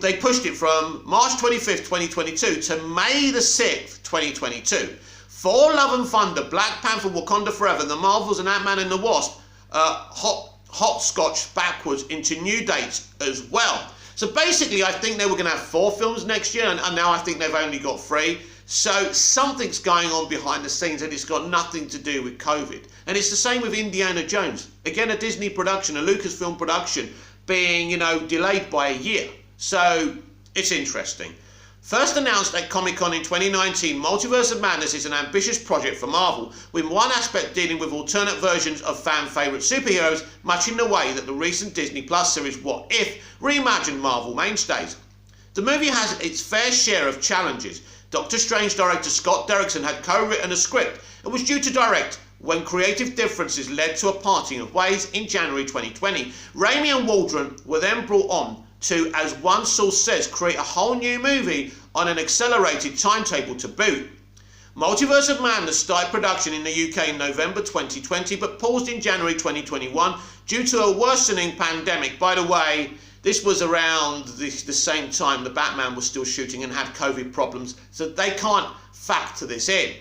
they pushed it from March 25th, 2022 to May the 6th, 2022. Thor, Love and Thunder, Black Panther, Wakanda Forever, The Marvels and Ant-Man and the Wasp hopscotch backwards into new dates as well. So basically, I think they were going to have 4 films next year, and now I think they've only got 3. So something's going on behind the scenes, and it's got nothing to do with COVID. And it's the same with Indiana Jones. Again, a Disney production, a Lucasfilm production, being, delayed by a year. So it's interesting. First announced at Comic-Con in 2019, Multiverse of Madness is an ambitious project for Marvel, with one aspect dealing with alternate versions of fan-favourite superheroes, much in the way that the recent Disney Plus series What If reimagined Marvel mainstays. The movie has its fair share of challenges. Doctor Strange director Scott Derrickson had co-written a script and was due to direct when creative differences led to a parting of ways in January 2020. Raimi and Waldron were then brought on to, as one source says, create a whole new movie on an accelerated timetable to boot. Multiverse of Madness started production in the UK in November 2020 but paused in January 2021 due to a worsening pandemic. By the way, this was around the same time the Batman was still shooting and had COVID problems, so they can't factor this in.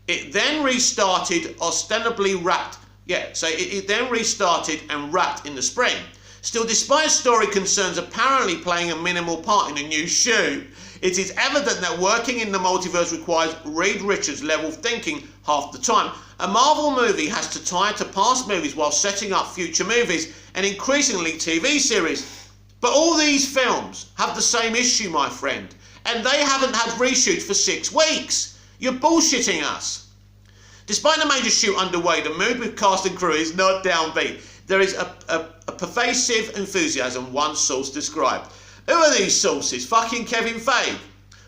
It then restarted ostensibly wrapped. It then restarted and wrapped in the spring. Still, despite story concerns apparently playing a minimal part in a new shoot, it is evident that working in the multiverse requires Reed Richards level thinking half the time. A Marvel movie has to tie to past movies while setting up future movies and increasingly TV series. But all these films have the same issue, my friend, and they haven't had reshoots for 6 weeks. You're bullshitting us. Despite the major shoot underway, the mood with cast and crew is not downbeat. There is a pervasive enthusiasm, one source described. Who are these sources? Fucking Kevin Feige.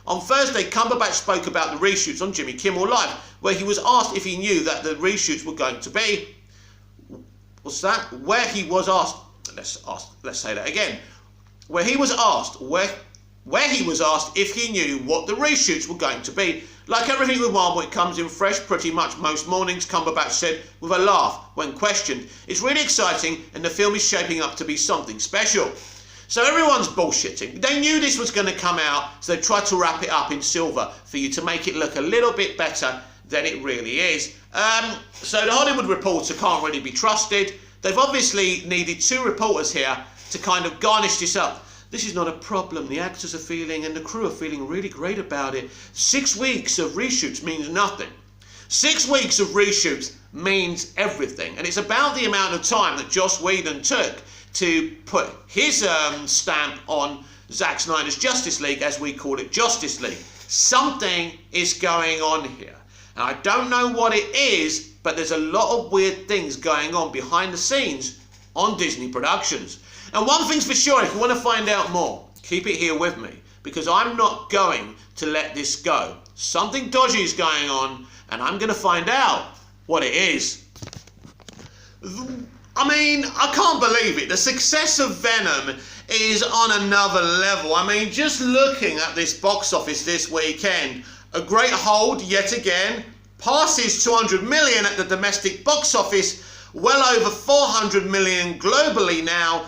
On Thursday, Cumberbatch spoke about the reshoots on Jimmy Kimmel Live, where he was asked if he knew that the reshoots were going to be... What's that? Where he was asked... Let's say that again. Where he was asked if he knew what the reshoots were going to be. Like everything with Marvel, it comes in fresh pretty much most mornings, Cumberbatch said with a laugh when questioned. It's really exciting and the film is shaping up to be something special. So everyone's bullshitting. They knew this was going to come out, so they tried to wrap it up in silver for you to make it look a little bit better than it really is. So the Hollywood Reporter can't really be trusted. They've obviously needed 2 reporters here to kind of garnish this up. This is not a problem. The actors are feeling and the crew are feeling really great about it. 6 weeks of reshoots means nothing. 6 weeks of reshoots means everything. And it's about the amount of time that Joss Whedon took to put his stamp on Zack Snyder's Justice League, as we call it, Justice League. Something is going on here. And I don't know what it is, but there's a lot of weird things going on behind the scenes on Disney Productions. And one thing's for sure, if you want to find out more, keep it here with me, because I'm not going to let this go. Something dodgy is going on, and I'm going to find out what it is. I mean, I can't believe it. The success of Venom is on another level. I mean, just looking at this box office this weekend, a great hold yet again, passes 200 million at the domestic box office, well over 400 million globally now,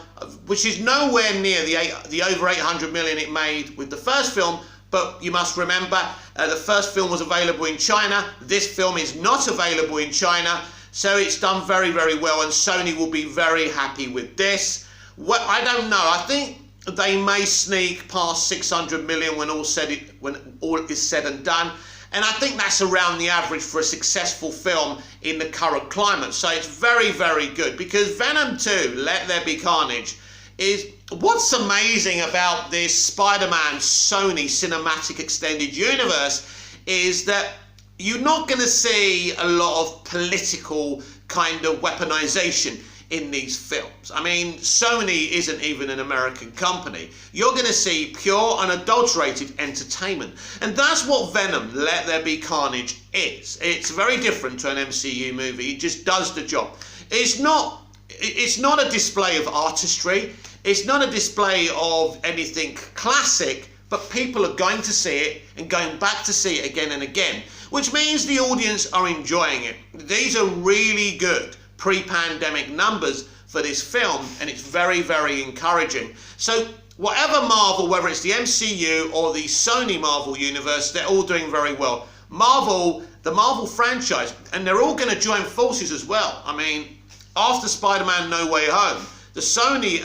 which is nowhere near the over 800 million it made with the first film. But you must remember, the first film was available in China. This film is not available in China. So it's done very, very well, and Sony will be very happy with this. Well, I don't know. I think they may sneak past 600 million when all is said and done. And I think that's around the average for a successful film in the current climate. So it's very, very good, because Venom 2, Let There Be Carnage, is what's amazing about this Spider-Man Sony Cinematic Extended Universe is that you're not going to see a lot of political kind of weaponization. in these films. I mean, Sony isn't even an American company. You're going to see pure, unadulterated entertainment. And that's what Venom, Let There Be Carnage is. It's very different to an MCU movie. It just does the job. It's not a display of artistry. It's not a display of anything classic, but people are going to see it and going back to see it again and again, which means the audience are enjoying it. These are really good pre-pandemic numbers for this film, and it's very, very encouraging. So whatever Marvel, whether it's the MCU or the Sony Marvel universe, they're all doing very well. Marvel, the Marvel franchise, and they're all going to join forces as well. I mean, after Spider-Man No Way Home, the Sony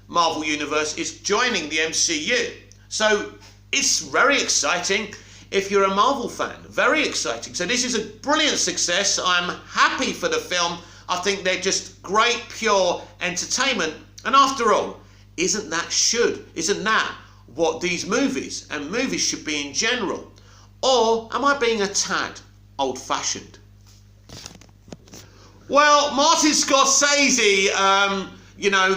Marvel universe is joining the MCU. So it's very exciting if you're a Marvel fan. Very exciting. So this is a brilliant success. I'm happy for the film. I think they're just great, pure entertainment. And after all, isn't that what these movies and movies should be in general? Or am I being a tad old-fashioned? Well, Martin Scorsese,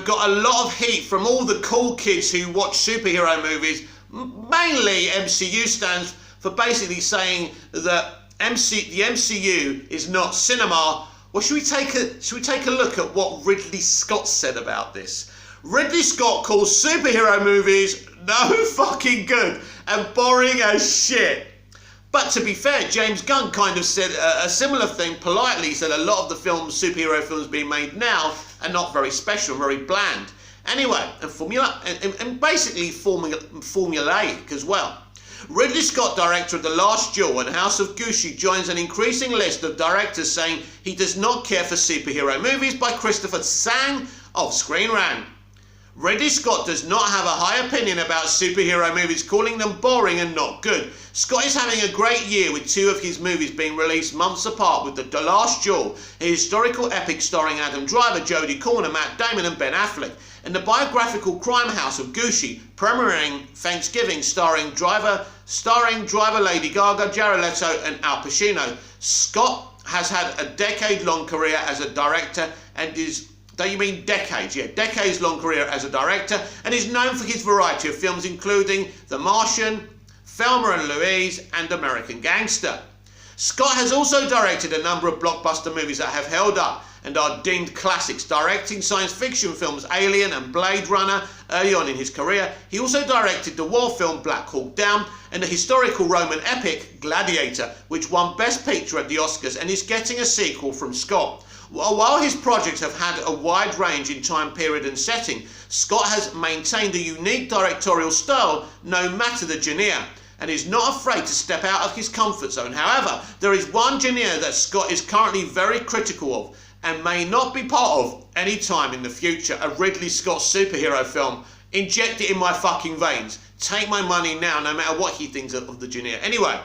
got a lot of heat from all the cool kids who watch superhero movies, mainly MCU stands, for basically saying that the MCU is not cinema. Well, should we take a look at what Ridley Scott said about this? Ridley Scott calls superhero movies no fucking good and boring as shit. But to be fair, James Gunn kind of said a similar thing politely. He said a lot of the superhero films being made now are not very special, very bland. Anyway, and basically formulaic as well. Ridley Scott, director of The Last Duel and House of Gucci, joins an increasing list of directors saying he does not care for superhero movies by Christopher Tsang of Screen Rant. Ridley Scott does not have a high opinion about superhero movies, calling them boring and not good. Scott is having a great year with two of his movies being released months apart, with The Last Duel, a historical epic starring Adam Driver, Jodie Comer, Matt Damon and Ben Affleck, and the biographical crime House of Gucci, premiering Thanksgiving, starring Driver, Lady Gaga, Jared Leto and Al Pacino. Scott has had a decade-long career as a director and is... Don't you mean decades? Yeah, decades-long career as a director, and is known for his variety of films including The Martian, Thelma and Louise and American Gangster. Scott has also directed a number of blockbuster movies that have held up and are deemed classics, directing science fiction films Alien and Blade Runner early on in his career. He also directed the war film Black Hawk Down and the historical Roman epic Gladiator, which won Best Picture at the Oscars and is getting a sequel from Scott. While his projects have had a wide range in time period and setting, Scott has maintained a unique directorial style no matter the genre, and is not afraid to step out of his comfort zone. However, there is one genre that Scott is currently very critical of and may not be part of any time in the future: a Ridley Scott superhero film. Inject it in my fucking veins. Take my money now, no matter what he thinks of the genre. Anyway,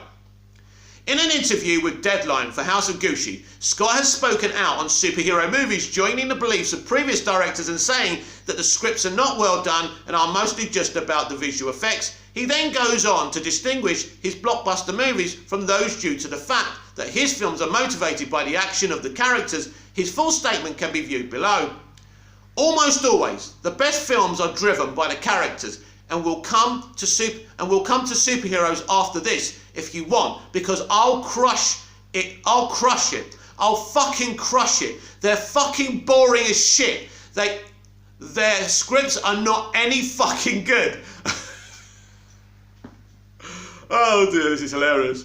in an interview with Deadline for House of Gucci, Scott has spoken out on superhero movies, joining the beliefs of previous directors and saying that the scripts are not well done and are mostly just about the visual effects. He then goes on to distinguish his blockbuster movies from those due to the fact that his films are motivated by the action of the characters. His full statement can be viewed below. Almost always, the best films are driven by the characters, and we'll come to superheroes after this if you want, because I'll crush it. I'll crush it. I'll fucking crush it. They're fucking boring as shit. Their scripts are not any fucking good. Oh dear, this is hilarious.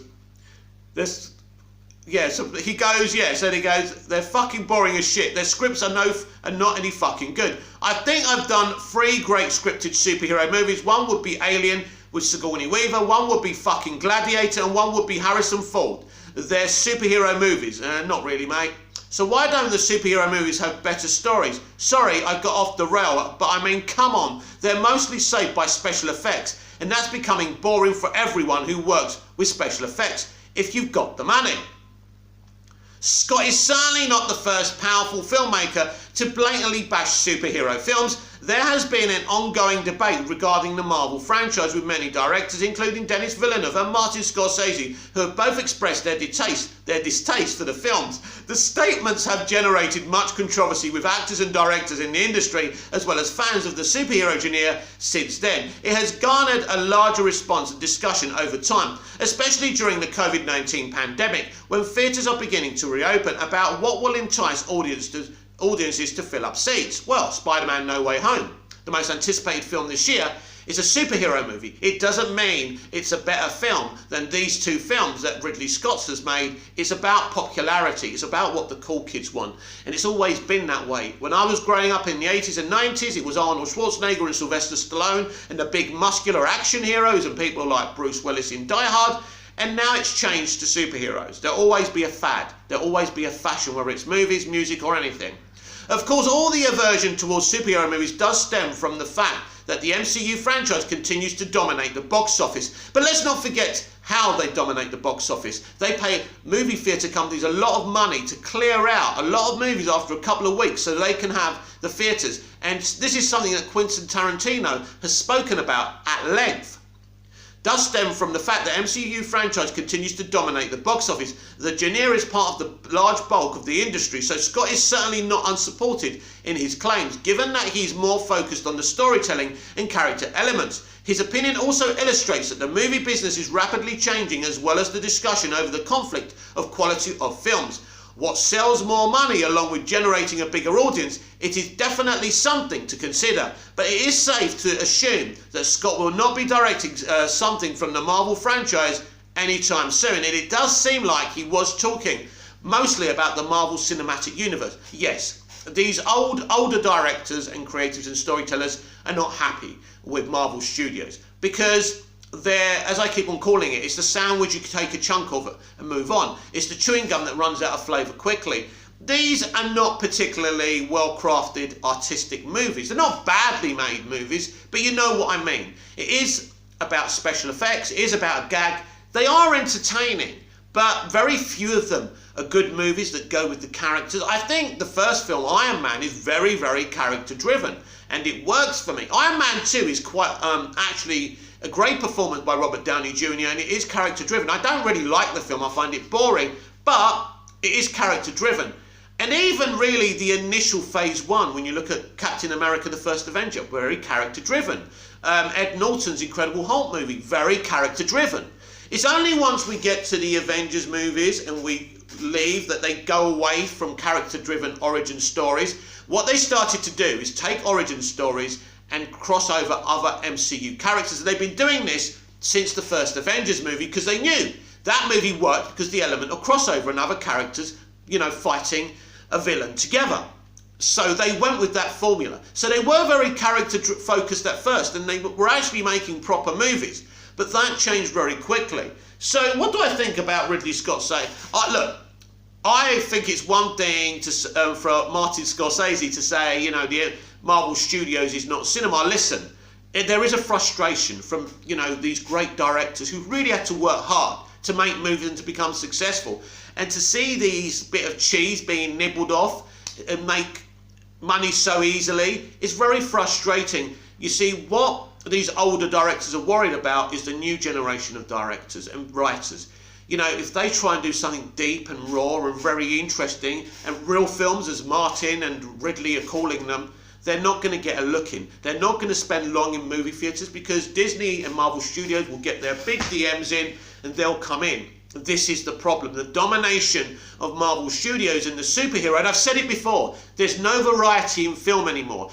So he goes, they're fucking boring as shit. Their scripts are not any fucking good. I think I've done 3 great scripted superhero movies. One would be Alien with Sigourney Weaver, one would be fucking Gladiator, and one would be Harrison Ford. They're superhero movies. Not really, mate. So why don't the superhero movies have better stories? Sorry, I got off the rail, but I mean, come on. They're mostly saved by special effects, and that's becoming boring for everyone who works with special effects, if you've got the money. Scott is certainly not the first powerful filmmaker to blatantly bash superhero films. There has been an ongoing debate regarding the Marvel franchise with many directors, including Denis Villeneuve and Martin Scorsese, who have both expressed their distaste for the films. The statements have generated much controversy with actors and directors in the industry, as well as fans of the superhero genre since then. It has garnered a larger response and discussion over time, especially during the COVID-19 pandemic, when theatres are beginning to reopen, about what will entice audiences to fill up seats. Well, Spider-Man No Way Home, the most anticipated film this year, is a superhero movie. It doesn't mean it's a better film than these two films that Ridley Scott has made. It's about popularity. It's about what the cool kids want. And it's always been that way. When I was growing up in the 80s and 90s, it was Arnold Schwarzenegger and Sylvester Stallone and the big muscular action heroes and people like Bruce Willis in Die Hard. And now it's changed to superheroes. There'll always be a fad. There'll always be a fashion, whether it's movies, music or anything. Of course, all the aversion towards superhero movies does stem from the fact that the MCU franchise continues to dominate the box office. But let's not forget how they dominate the box office. They pay movie theatre companies a lot of money to clear out a lot of movies after a couple of weeks so they can have the theatres. And this is something that Quentin Tarantino has spoken about at length. Does stem from the fact that MCU franchise continues to dominate the box office. The genre is part of the large bulk of the industry, so Scott is certainly not unsupported in his claims, given that he's more focused on the storytelling and character elements. His opinion also illustrates that the movie business is rapidly changing, as well as the discussion over the conflict of quality of films. What sells more money along with generating a bigger audience? It is definitely something to consider, but it is safe to assume that Scott will not be directing something from the Marvel franchise anytime soon, and it does seem like he was talking mostly about the Marvel Cinematic Universe. Yes, these older directors and creatives and storytellers are not happy with Marvel Studios because they're, as I keep on calling it, it's the sandwich you can take a chunk of and move on. It's the chewing gum that runs out of flavour quickly. These are not particularly well-crafted artistic movies. They're not badly made movies, but you know what I mean. It is about special effects. It is about a gag. They are entertaining, but very few of them are good movies that go with the characters. I think the first film, Iron Man, is very, very character-driven, and it works for me. Iron Man 2 is quite actually a great performance by Robert Downey Jr. and it is character-driven. I don't really like the film. I find it boring, but it is character-driven. And even really the initial phase one, when you look at Captain America, the First Avenger, very character-driven. Ed Norton's Incredible Hulk movie, very character-driven. It's only once we get to the Avengers movies and we leave that they go away from character-driven origin stories. What they started to do is take origin stories and cross over other MCU characters. They've been doing this since the first Avengers movie because they knew that movie worked because the element of crossover and other characters, you know, fighting a villain together. So they went with that formula. So they were very character focused at first and they were actually making proper movies. But that changed very quickly. So what do I think about Ridley Scott saying? Look, I think it's one thing to for Martin Scorsese to say, you know, the Marvel Studios is not cinema. Listen, there is a frustration from, you know, these great directors who really had to work hard to make movies and to become successful. And to see these bit of cheese being nibbled off and make money so easily is very frustrating. You see, what these older directors are worried about is the new generation of directors and writers. You know, if they try and do something deep and raw and very interesting and real films, as Martin and Ridley are calling them, they're not going to get a look in. They're not going to spend long in movie theatres because Disney and Marvel Studios will get their big DMs in and they'll come in. This is the problem. The domination of Marvel Studios and the superhero, and I've said it before, there's no variety in film anymore.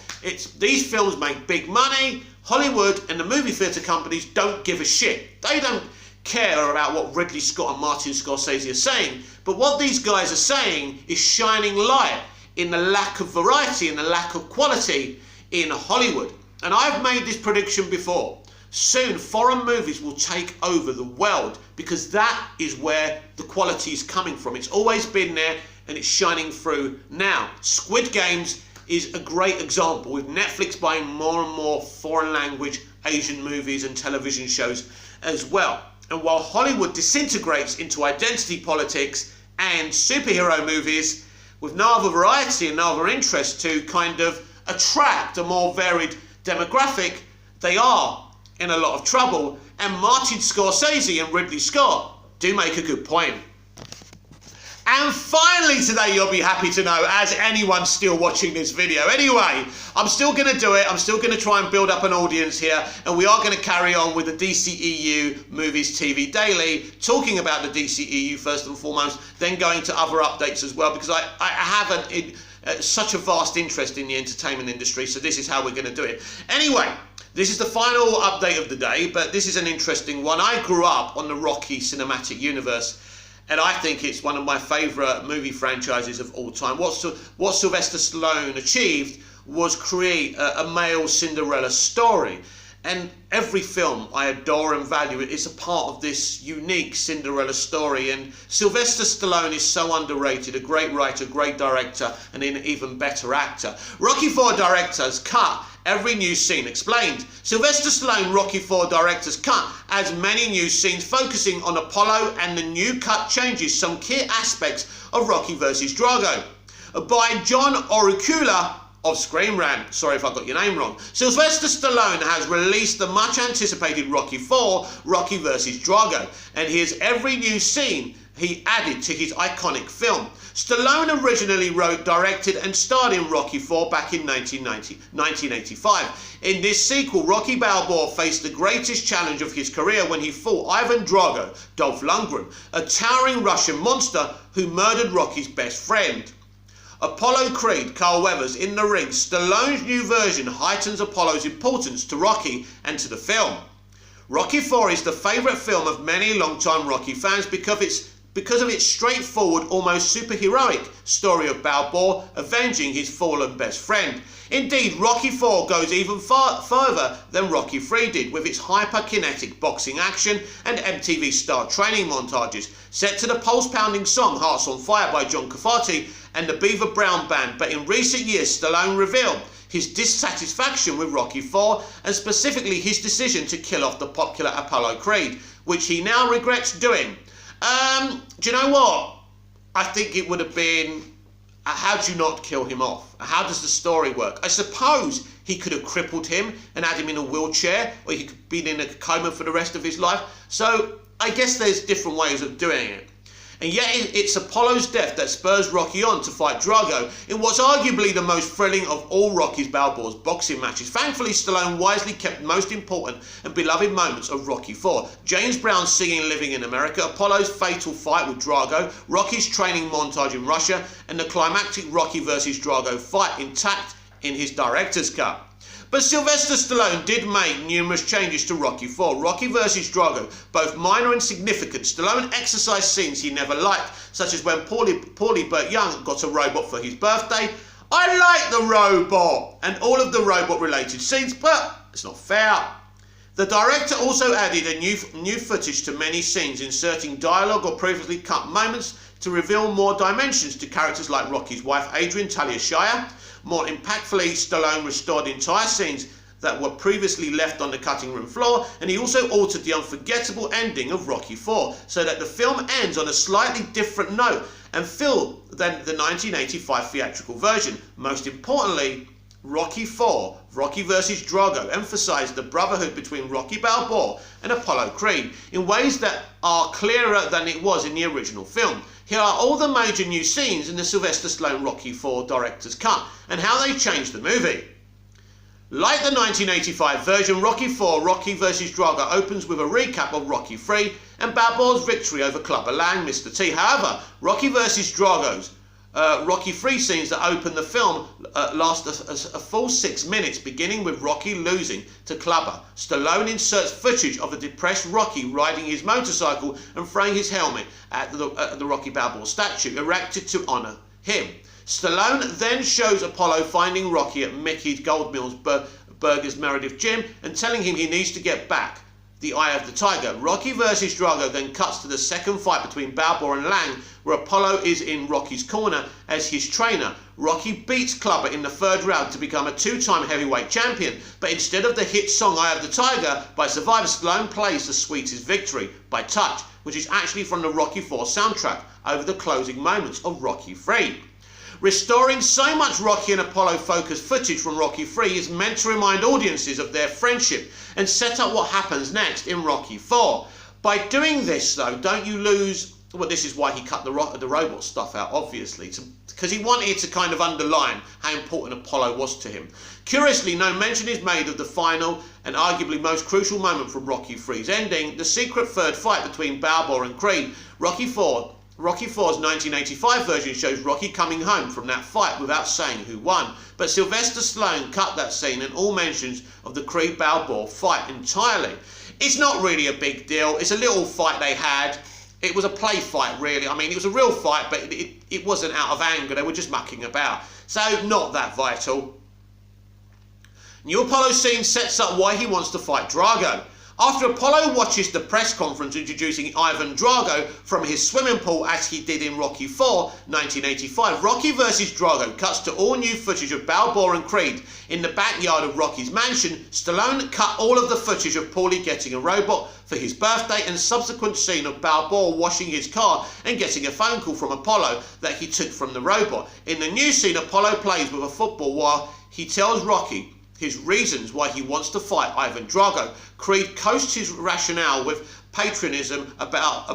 These films make big money. Hollywood and the movie theatre companies don't give a shit. They don't care about what Ridley Scott and Martin Scorsese are saying, but what these guys are saying is shining light in the lack of variety and the lack of quality in Hollywood. And I've made this prediction before. Soon foreign movies will take over the world because that is where the quality is coming from. It's always been there and it's shining through now. Squid Games is a great example, with Netflix buying more and more foreign language Asian movies and television shows as well. And while Hollywood disintegrates into identity politics and superhero movies with no other variety and no other interest to kind of attract a more varied demographic, they are in a lot of trouble. And Martin Scorsese and Ridley Scott do make a good point. And finally today, you'll be happy to know, as anyone's still watching this video. Anyway, I'm still going to do it. I'm still going to try and build up an audience here. And we are going to carry on with the DCEU Movies TV Daily, talking about the DCEU first and foremost, then going to other updates as well, because I have such a vast interest in the entertainment industry. So this is how we're going to do it. Anyway, this is the final update of the day, but this is an interesting one. I grew up on the Rocky cinematic universe, and I think it's one of my favourite movie franchises of all time. What Sylvester Stallone achieved was create a male Cinderella story. And every film I adore and value is a part of this unique Cinderella story. And Sylvester Stallone is so underrated, a great writer, great director, and an even better actor. Rocky IV directors cut every new scene. Explained. Sylvester Stallone Rocky IV director's cut adds many new scenes focusing on Apollo, and the new cut changes some key aspects of Rocky vs. Drago. By John Oricula of Scream Rant. Sorry if I got your name wrong. Sylvester Stallone has released the much anticipated Rocky IV, Rocky vs. Drago, and here's every new scene he added to his iconic film. Stallone originally wrote, directed and starred in Rocky IV back in 1985. In this sequel, Rocky Balboa faced the greatest challenge of his career when he fought Ivan Drago, Dolph Lundgren, a towering Russian monster who murdered Rocky's best friend. Apollo Creed, Carl Weathers, in the ring. Stallone's new version heightens Apollo's importance to Rocky and to the film. Rocky IV is the favourite film of many long-time Rocky fans because of its straightforward, almost superheroic story of Balboa avenging his fallen best friend. Indeed, Rocky IV goes even further than Rocky III did, with its hyper-kinetic boxing action and MTV-style training montages, set to the pulse-pounding song Hearts on Fire by John Cafati and the Beaver Brown Band. But in recent years, Stallone revealed his dissatisfaction with Rocky IV, and specifically his decision to kill off the popular Apollo Creed, which he now regrets doing. Do you know what? I think it would have been, how do you not kill him off? How does the story work? I suppose he could have crippled him and had him in a wheelchair, or he could have been in a coma for the rest of his life. So I guess there's different ways of doing it. And yet it's Apollo's death that spurs Rocky on to fight Drago in what's arguably the most thrilling of all Rocky Balboa's boxing matches. Thankfully, Stallone wisely kept the most important and beloved moments of Rocky IV. James Brown singing Living in America, Apollo's fatal fight with Drago, Rocky's training montage in Russia, and the climactic Rocky vs. Drago fight intact in his director's cut. But Sylvester Stallone did make numerous changes to Rocky IV. Rocky vs. Drago, both minor and significant. Stallone exercised scenes he never liked, such as when Paulie Burt Young got a robot for his birthday. I like the robot and all of the robot-related scenes, but it's not fair. The director also added a new footage to many scenes, inserting dialogue or previously cut moments to reveal more dimensions to characters like Rocky's wife, Adrian Talia Shire. More impactfully, Stallone restored entire scenes that were previously left on the cutting room floor, and he also altered the unforgettable ending of Rocky IV so that the film ends on a slightly different note and feel than the 1985 theatrical version. Most importantly, Rocky IV, Rocky vs. Drago, emphasized the brotherhood between Rocky Balboa and Apollo Creed in ways that are clearer than it was in the original film. Here are all the major new scenes in the Sylvester Stallone Rocky IV director's cut and how they changed the movie. Like the 1985 version, Rocky IV, Rocky vs. Drago opens with a recap of Rocky III and Balboa's victory over Clubber Lang, Mr. T. However, Rocky vs. Drago's Rocky III scenes that open the film last a full 6 minutes, beginning with Rocky losing to Clubber. Stallone inserts footage of a depressed Rocky riding his motorcycle and throwing his helmet at the Rocky Balboa statue erected to honour him. Stallone then shows Apollo finding Rocky at Mickey Goldmill's Burgers Meredith Gym and telling him he needs to get back the Eye of the Tiger. Rocky vs. Drago then cuts to the second fight between Balboa and Lang, where Apollo is in Rocky's corner as his trainer. Rocky beats Clubber in the third round to become a two-time heavyweight champion, but instead of the hit song Eye of the Tiger by Survivor, Stallone plays The Sweetest Victory by Touch, which is actually from the Rocky IV soundtrack over the closing moments of Rocky III. Restoring so much Rocky and Apollo focused footage from Rocky III is meant to remind audiences of their friendship and set up what happens next in Rocky IV. By doing this though, don't you lose, well, this is why he cut the robot stuff out, obviously, because he wanted to kind of underline how important Apollo was to him. Curiously, no mention is made of the final and arguably most crucial moment from Rocky III's ending, the secret third fight between Balboa and Creed. Rocky IV's 1985 version shows Rocky coming home from that fight without saying who won, but Sylvester Stallone cut that scene and all mentions of the Creed-Balboa fight entirely. It's not really a big deal. It's a little fight they had. It was a play fight, really. I mean, it was a real fight, but it wasn't out of anger. They were just mucking about. So, not that vital. New Apollo scene sets up why he wants to fight Drago. After Apollo watches the press conference introducing Ivan Drago from his swimming pool as he did in Rocky IV, 1985, Rocky vs. Drago cuts to all new footage of Balboa and Creed. In the backyard of Rocky's mansion, Stallone cut all of the footage of Paulie getting a robot for his birthday and subsequent scene of Balboa washing his car and getting a phone call from Apollo that he took from the robot. In the new scene, Apollo plays with a football while he tells Rocky his reasons why he wants to fight Ivan Drago. Creed coasts his rationale with patriotism about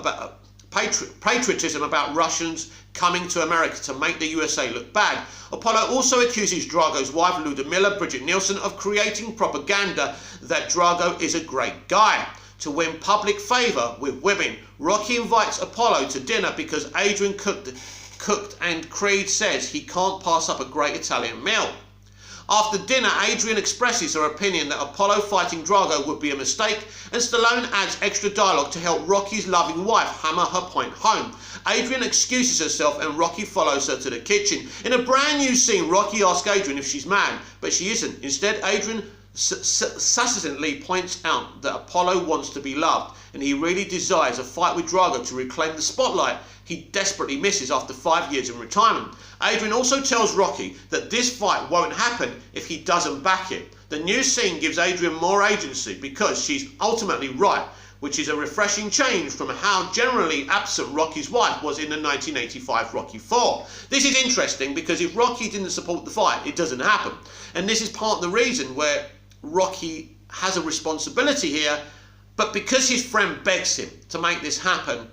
Russians coming to America to make the USA look bad. Apollo also accuses Drago's wife, Ludmilla Bridget Nielsen, of creating propaganda that Drago is a great guy. To win public favour with women, Rocky invites Apollo to dinner because Adrian cooked and Creed says he can't pass up a great Italian meal. After dinner, Adrian expresses her opinion that Apollo fighting Drago would be a mistake, and Stallone adds extra dialogue to help Rocky's loving wife hammer her point home. Adrian excuses herself and Rocky follows her to the kitchen. In a brand new scene, Rocky asks Adrian if she's mad, but she isn't. Instead, Adrian succinctly points out that Apollo wants to be loved, and he really desires a fight with Drago to reclaim the spotlight he desperately misses after 5 years in retirement. Adrian also tells Rocky that this fight won't happen if he doesn't back it. The new scene gives Adrian more agency because she's ultimately right, which is a refreshing change from how generally absent Rocky's wife was in the 1985 Rocky IV. This is interesting because if Rocky didn't support the fight, it doesn't happen. And this is part of the reason where Rocky has a responsibility here, but because his friend begs him to make this happen,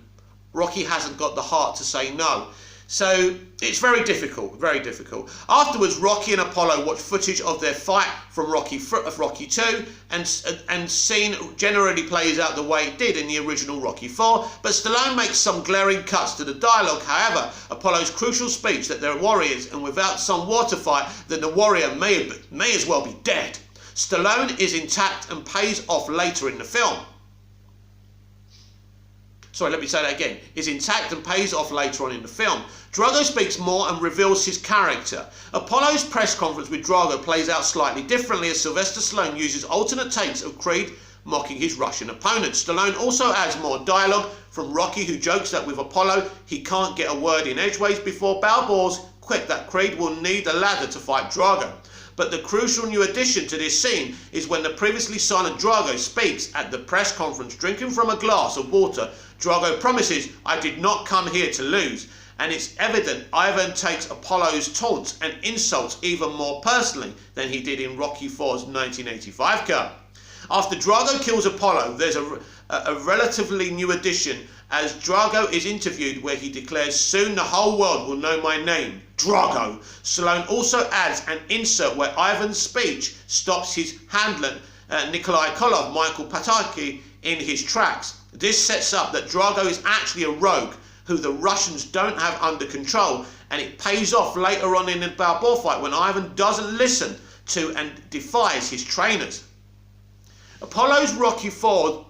Rocky hasn't got the heart to say no. So it's very difficult, very difficult. Afterwards, Rocky and Apollo watch footage of their fight from Rocky II, and scene generally plays out the way it did in the original Rocky IV, but Stallone makes some glaring cuts to the dialogue. However, Apollo's crucial speech that they're warriors and without some water fight, then the warrior may as well be dead. Stallone is intact and pays off later in the film. Sorry, let me say that again. Is intact and pays off later on in the film. Drago speaks more and reveals his character. Apollo's press conference with Drago plays out slightly differently as Sylvester Stallone uses alternate takes of Creed mocking his Russian opponent. Stallone also adds more dialogue from Rocky, who jokes that with Apollo he can't get a word in edgeways before Balboa's quick that Creed will need a ladder to fight Drago. But the crucial new addition to this scene is when the previously silent Drago speaks at the press conference, drinking from a glass of water. Drago promises, "I did not come here to lose." And it's evident Ivan takes Apollo's taunts and insults even more personally than he did in Rocky IV's 1985 cut. After Drago kills Apollo, there's a relatively new addition as Drago is interviewed where he declares, "Soon the whole world will know my name, Drago." Stallone also adds an insert where Ivan's speech stops his handler, Nikolai Kolov, Michael Pataki, in his tracks. This sets up that Drago is actually a rogue who the Russians don't have under control, and it pays off later on in the Balboa fight when Ivan doesn't listen to and defies his trainers. Apollo's Rocky IV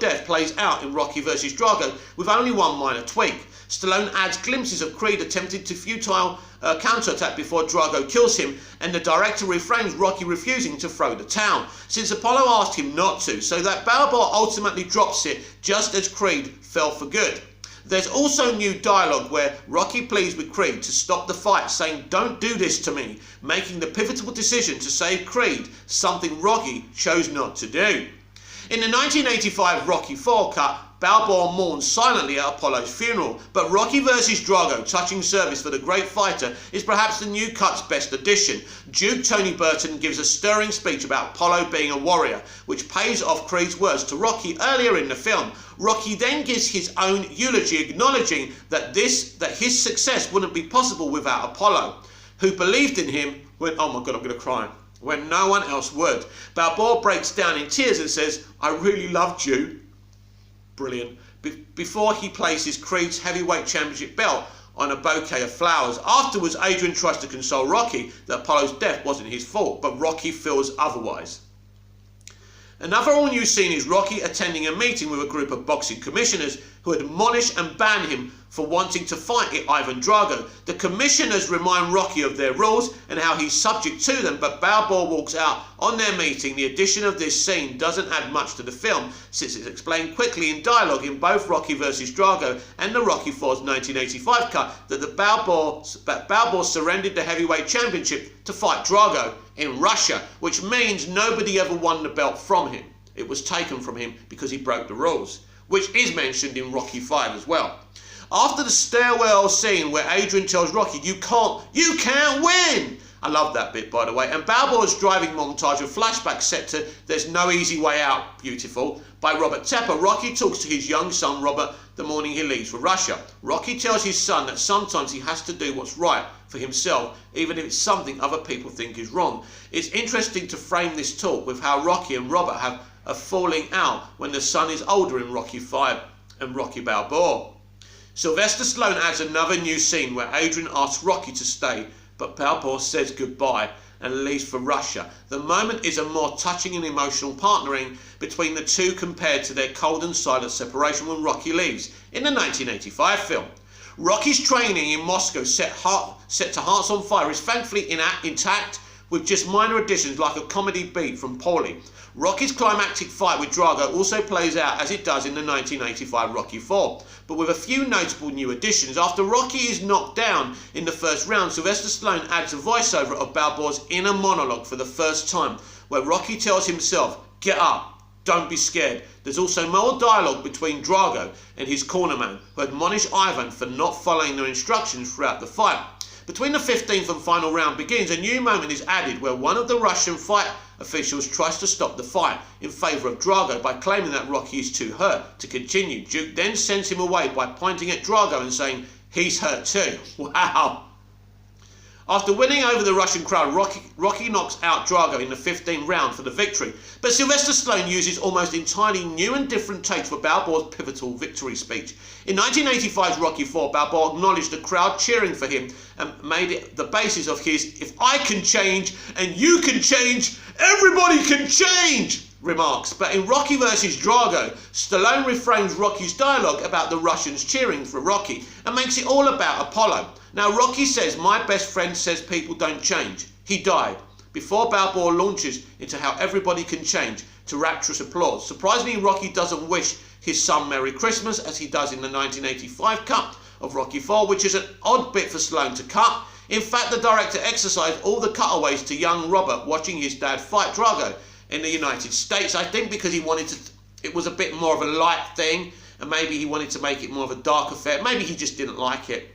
death plays out in Rocky vs. Drago with only one minor tweak. Stallone adds glimpses of Creed attempting to futile counterattack before Drago kills him, and the director reframes Rocky refusing to throw the towel, since Apollo asked him not to, so that Balboa ultimately drops it just as Creed fell for good. There's also new dialogue where Rocky pleads with Creed to stop the fight, saying, "Don't do this to me," making the pivotal decision to save Creed, something Rocky chose not to do. In the 1985 Rocky IV cut, Balboa mourns silently at Apollo's funeral, but Rocky vs. Drago, touching service for the great fighter, is perhaps the new cut's best addition. Duke Tony Burton gives a stirring speech about Apollo being a warrior, which pays off Creed's words to Rocky earlier in the film. Rocky then gives his own eulogy, acknowledging that his success wouldn't be possible without Apollo, who believed in him when, oh my God, I'm going to cry, when no one else would. Balboa breaks down in tears and says, "I really loved you." Brilliant. Before he places Creed's heavyweight championship belt on a bouquet of flowers. Afterwards, Adrian tries to console Rocky that Apollo's death wasn't his fault, but Rocky feels otherwise. Another all-new scene is Rocky attending a meeting with a group of boxing commissioners who admonish and ban him for wanting to fight Ivan Drago. The commissioners remind Rocky of their rules and how he's subject to them, but Balboa walks out on their meeting. The addition of this scene doesn't add much to the film, since it's explained quickly in dialogue in both Rocky vs. Drago and the Rocky IV's 1985 cut that Balboa surrendered the heavyweight championship to fight Drago in Russia, which means nobody ever won the belt from him. It was taken from him because he broke the rules, which is mentioned in Rocky V as well. After the stairwell scene where Adrian tells Rocky, you can't win. I love that bit, by the way. And Balboa's driving montage of flashbacks set to There's No Easy Way Out, beautiful, by Robert Tepper. Rocky talks to his young son, Robert, the morning he leaves for Russia. Rocky tells his son that sometimes he has to do what's right for himself, even if it's something other people think is wrong. It's interesting to frame this talk with how Rocky and Robert have a falling out when the son is older in Rocky V and Rocky Balboa. Sylvester Stallone adds another new scene where Adrian asks Rocky to stay, but Balboa says goodbye and leaves for Russia. The moment is a more touching and emotional partnering between the two compared to their cold and silent separation when Rocky leaves in the 1985 film. Rocky's training in Moscow set to Hearts on Fire is thankfully intact, with just minor additions like a comedy beat from Paulie. Rocky's climactic fight with Drago also plays out as it does in the 1985 Rocky IV, but with a few notable new additions. After Rocky is knocked down in the first round, Sylvester Stallone adds a voiceover of Balboa's inner monologue for the first time, where Rocky tells himself, "Get up, don't be scared." There's also more dialogue between Drago and his cornerman, who admonish Ivan for not following their instructions throughout the fight. Between the 15th and final round begins, a new moment is added where one of the Russian fight officials tries to stop the fight in favour of Drago by claiming that Rocky is too hurt to continue. Duke then sends him away by pointing at Drago and saying, "He's hurt too." Wow. After winning over the Russian crowd, Rocky knocks out Drago in the 15th round for the victory. But Sylvester Stallone uses almost entirely new and different takes for Balboa's pivotal victory speech. In 1985's Rocky IV, Balboa acknowledged the crowd cheering for him and made it the basis of his "if I can change and you can change, everybody can change" remarks. But in Rocky vs. Drago, Stallone reframes Rocky's dialogue about the Russians cheering for Rocky and makes it all about Apollo. Now Rocky says, "My best friend says people don't change. He died," before Balboa launches into how everybody can change to rapturous applause. Surprisingly, Rocky doesn't wish his son Merry Christmas as he does in the 1985 cut of Rocky IV, which is an odd bit for Stallone to cut. In fact, the director exercised all the cutaways to young Robert watching his dad fight Drago in the United States, I think because he wanted to, it was a bit more of a light thing, and maybe he wanted to make it more of a dark affair. Maybe he just didn't like it.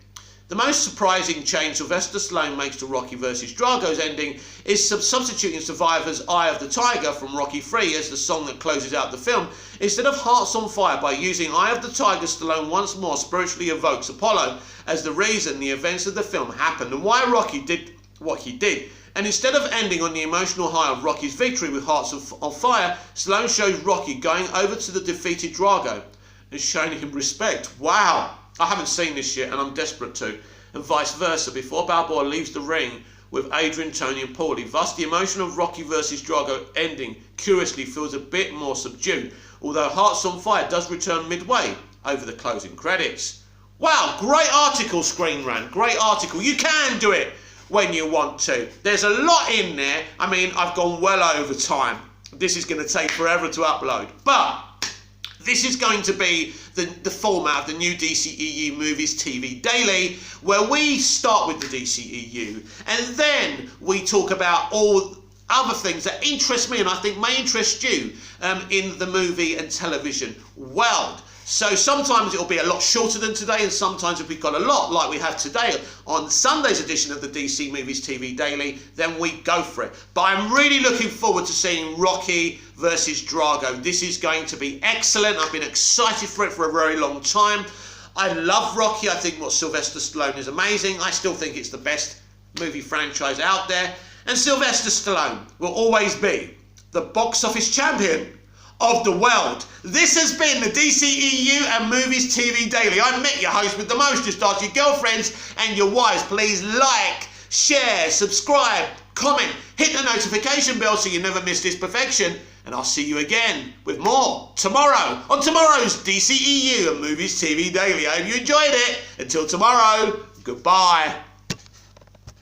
The most surprising change Sylvester Stallone makes to Rocky vs. Drago's ending is substituting Survivor's Eye of the Tiger from Rocky III as the song that closes out the film. Instead of Hearts on Fire, by using Eye of the Tiger, Stallone once more spiritually evokes Apollo as the reason the events of the film happened and why Rocky did what he did. And instead of ending on the emotional high of Rocky's victory with Hearts on Fire, Stallone shows Rocky going over to the defeated Drago and showing him respect. Wow! I haven't seen this yet and I'm desperate to. And vice versa, before Balboa leaves the ring with Adrian, Tony and Paulie. Thus, the emotion of Rocky vs. Drago ending, curiously, feels a bit more subdued, although Hearts on Fire does return midway over the closing credits. Wow, great article, Screen Rant, great article. You can do it when you want to. There's a lot in there. I mean, I've gone well over time. This is going to take forever to upload, but this is going to be the format of the new DCEU Movies TV Daily, where we start with the DCEU and then we talk about all other things that interest me and I think may interest you in the movie and television world. So sometimes it'll be a lot shorter than today, and sometimes if we've got a lot like we have today on Sunday's edition of the DC Movies TV Daily, then we go for it. But I'm really looking forward to seeing Rocky versus Drago. This is going to be excellent. I've been excited for it for a very long time. I love Rocky. I think what Sylvester Stallone is amazing. I still think it's the best movie franchise out there. And Sylvester Stallone will always be the box office champion of the world. This has been the DCEU and Movies TV Daily. I'm Mick, your host with the most. Just ask your girlfriends and your wives. Please like, share, subscribe, comment, hit the notification bell so you never miss this perfection. And I'll see you again with more tomorrow on tomorrow's DCEU and Movies TV Daily. I hope you enjoyed it. Until tomorrow, goodbye.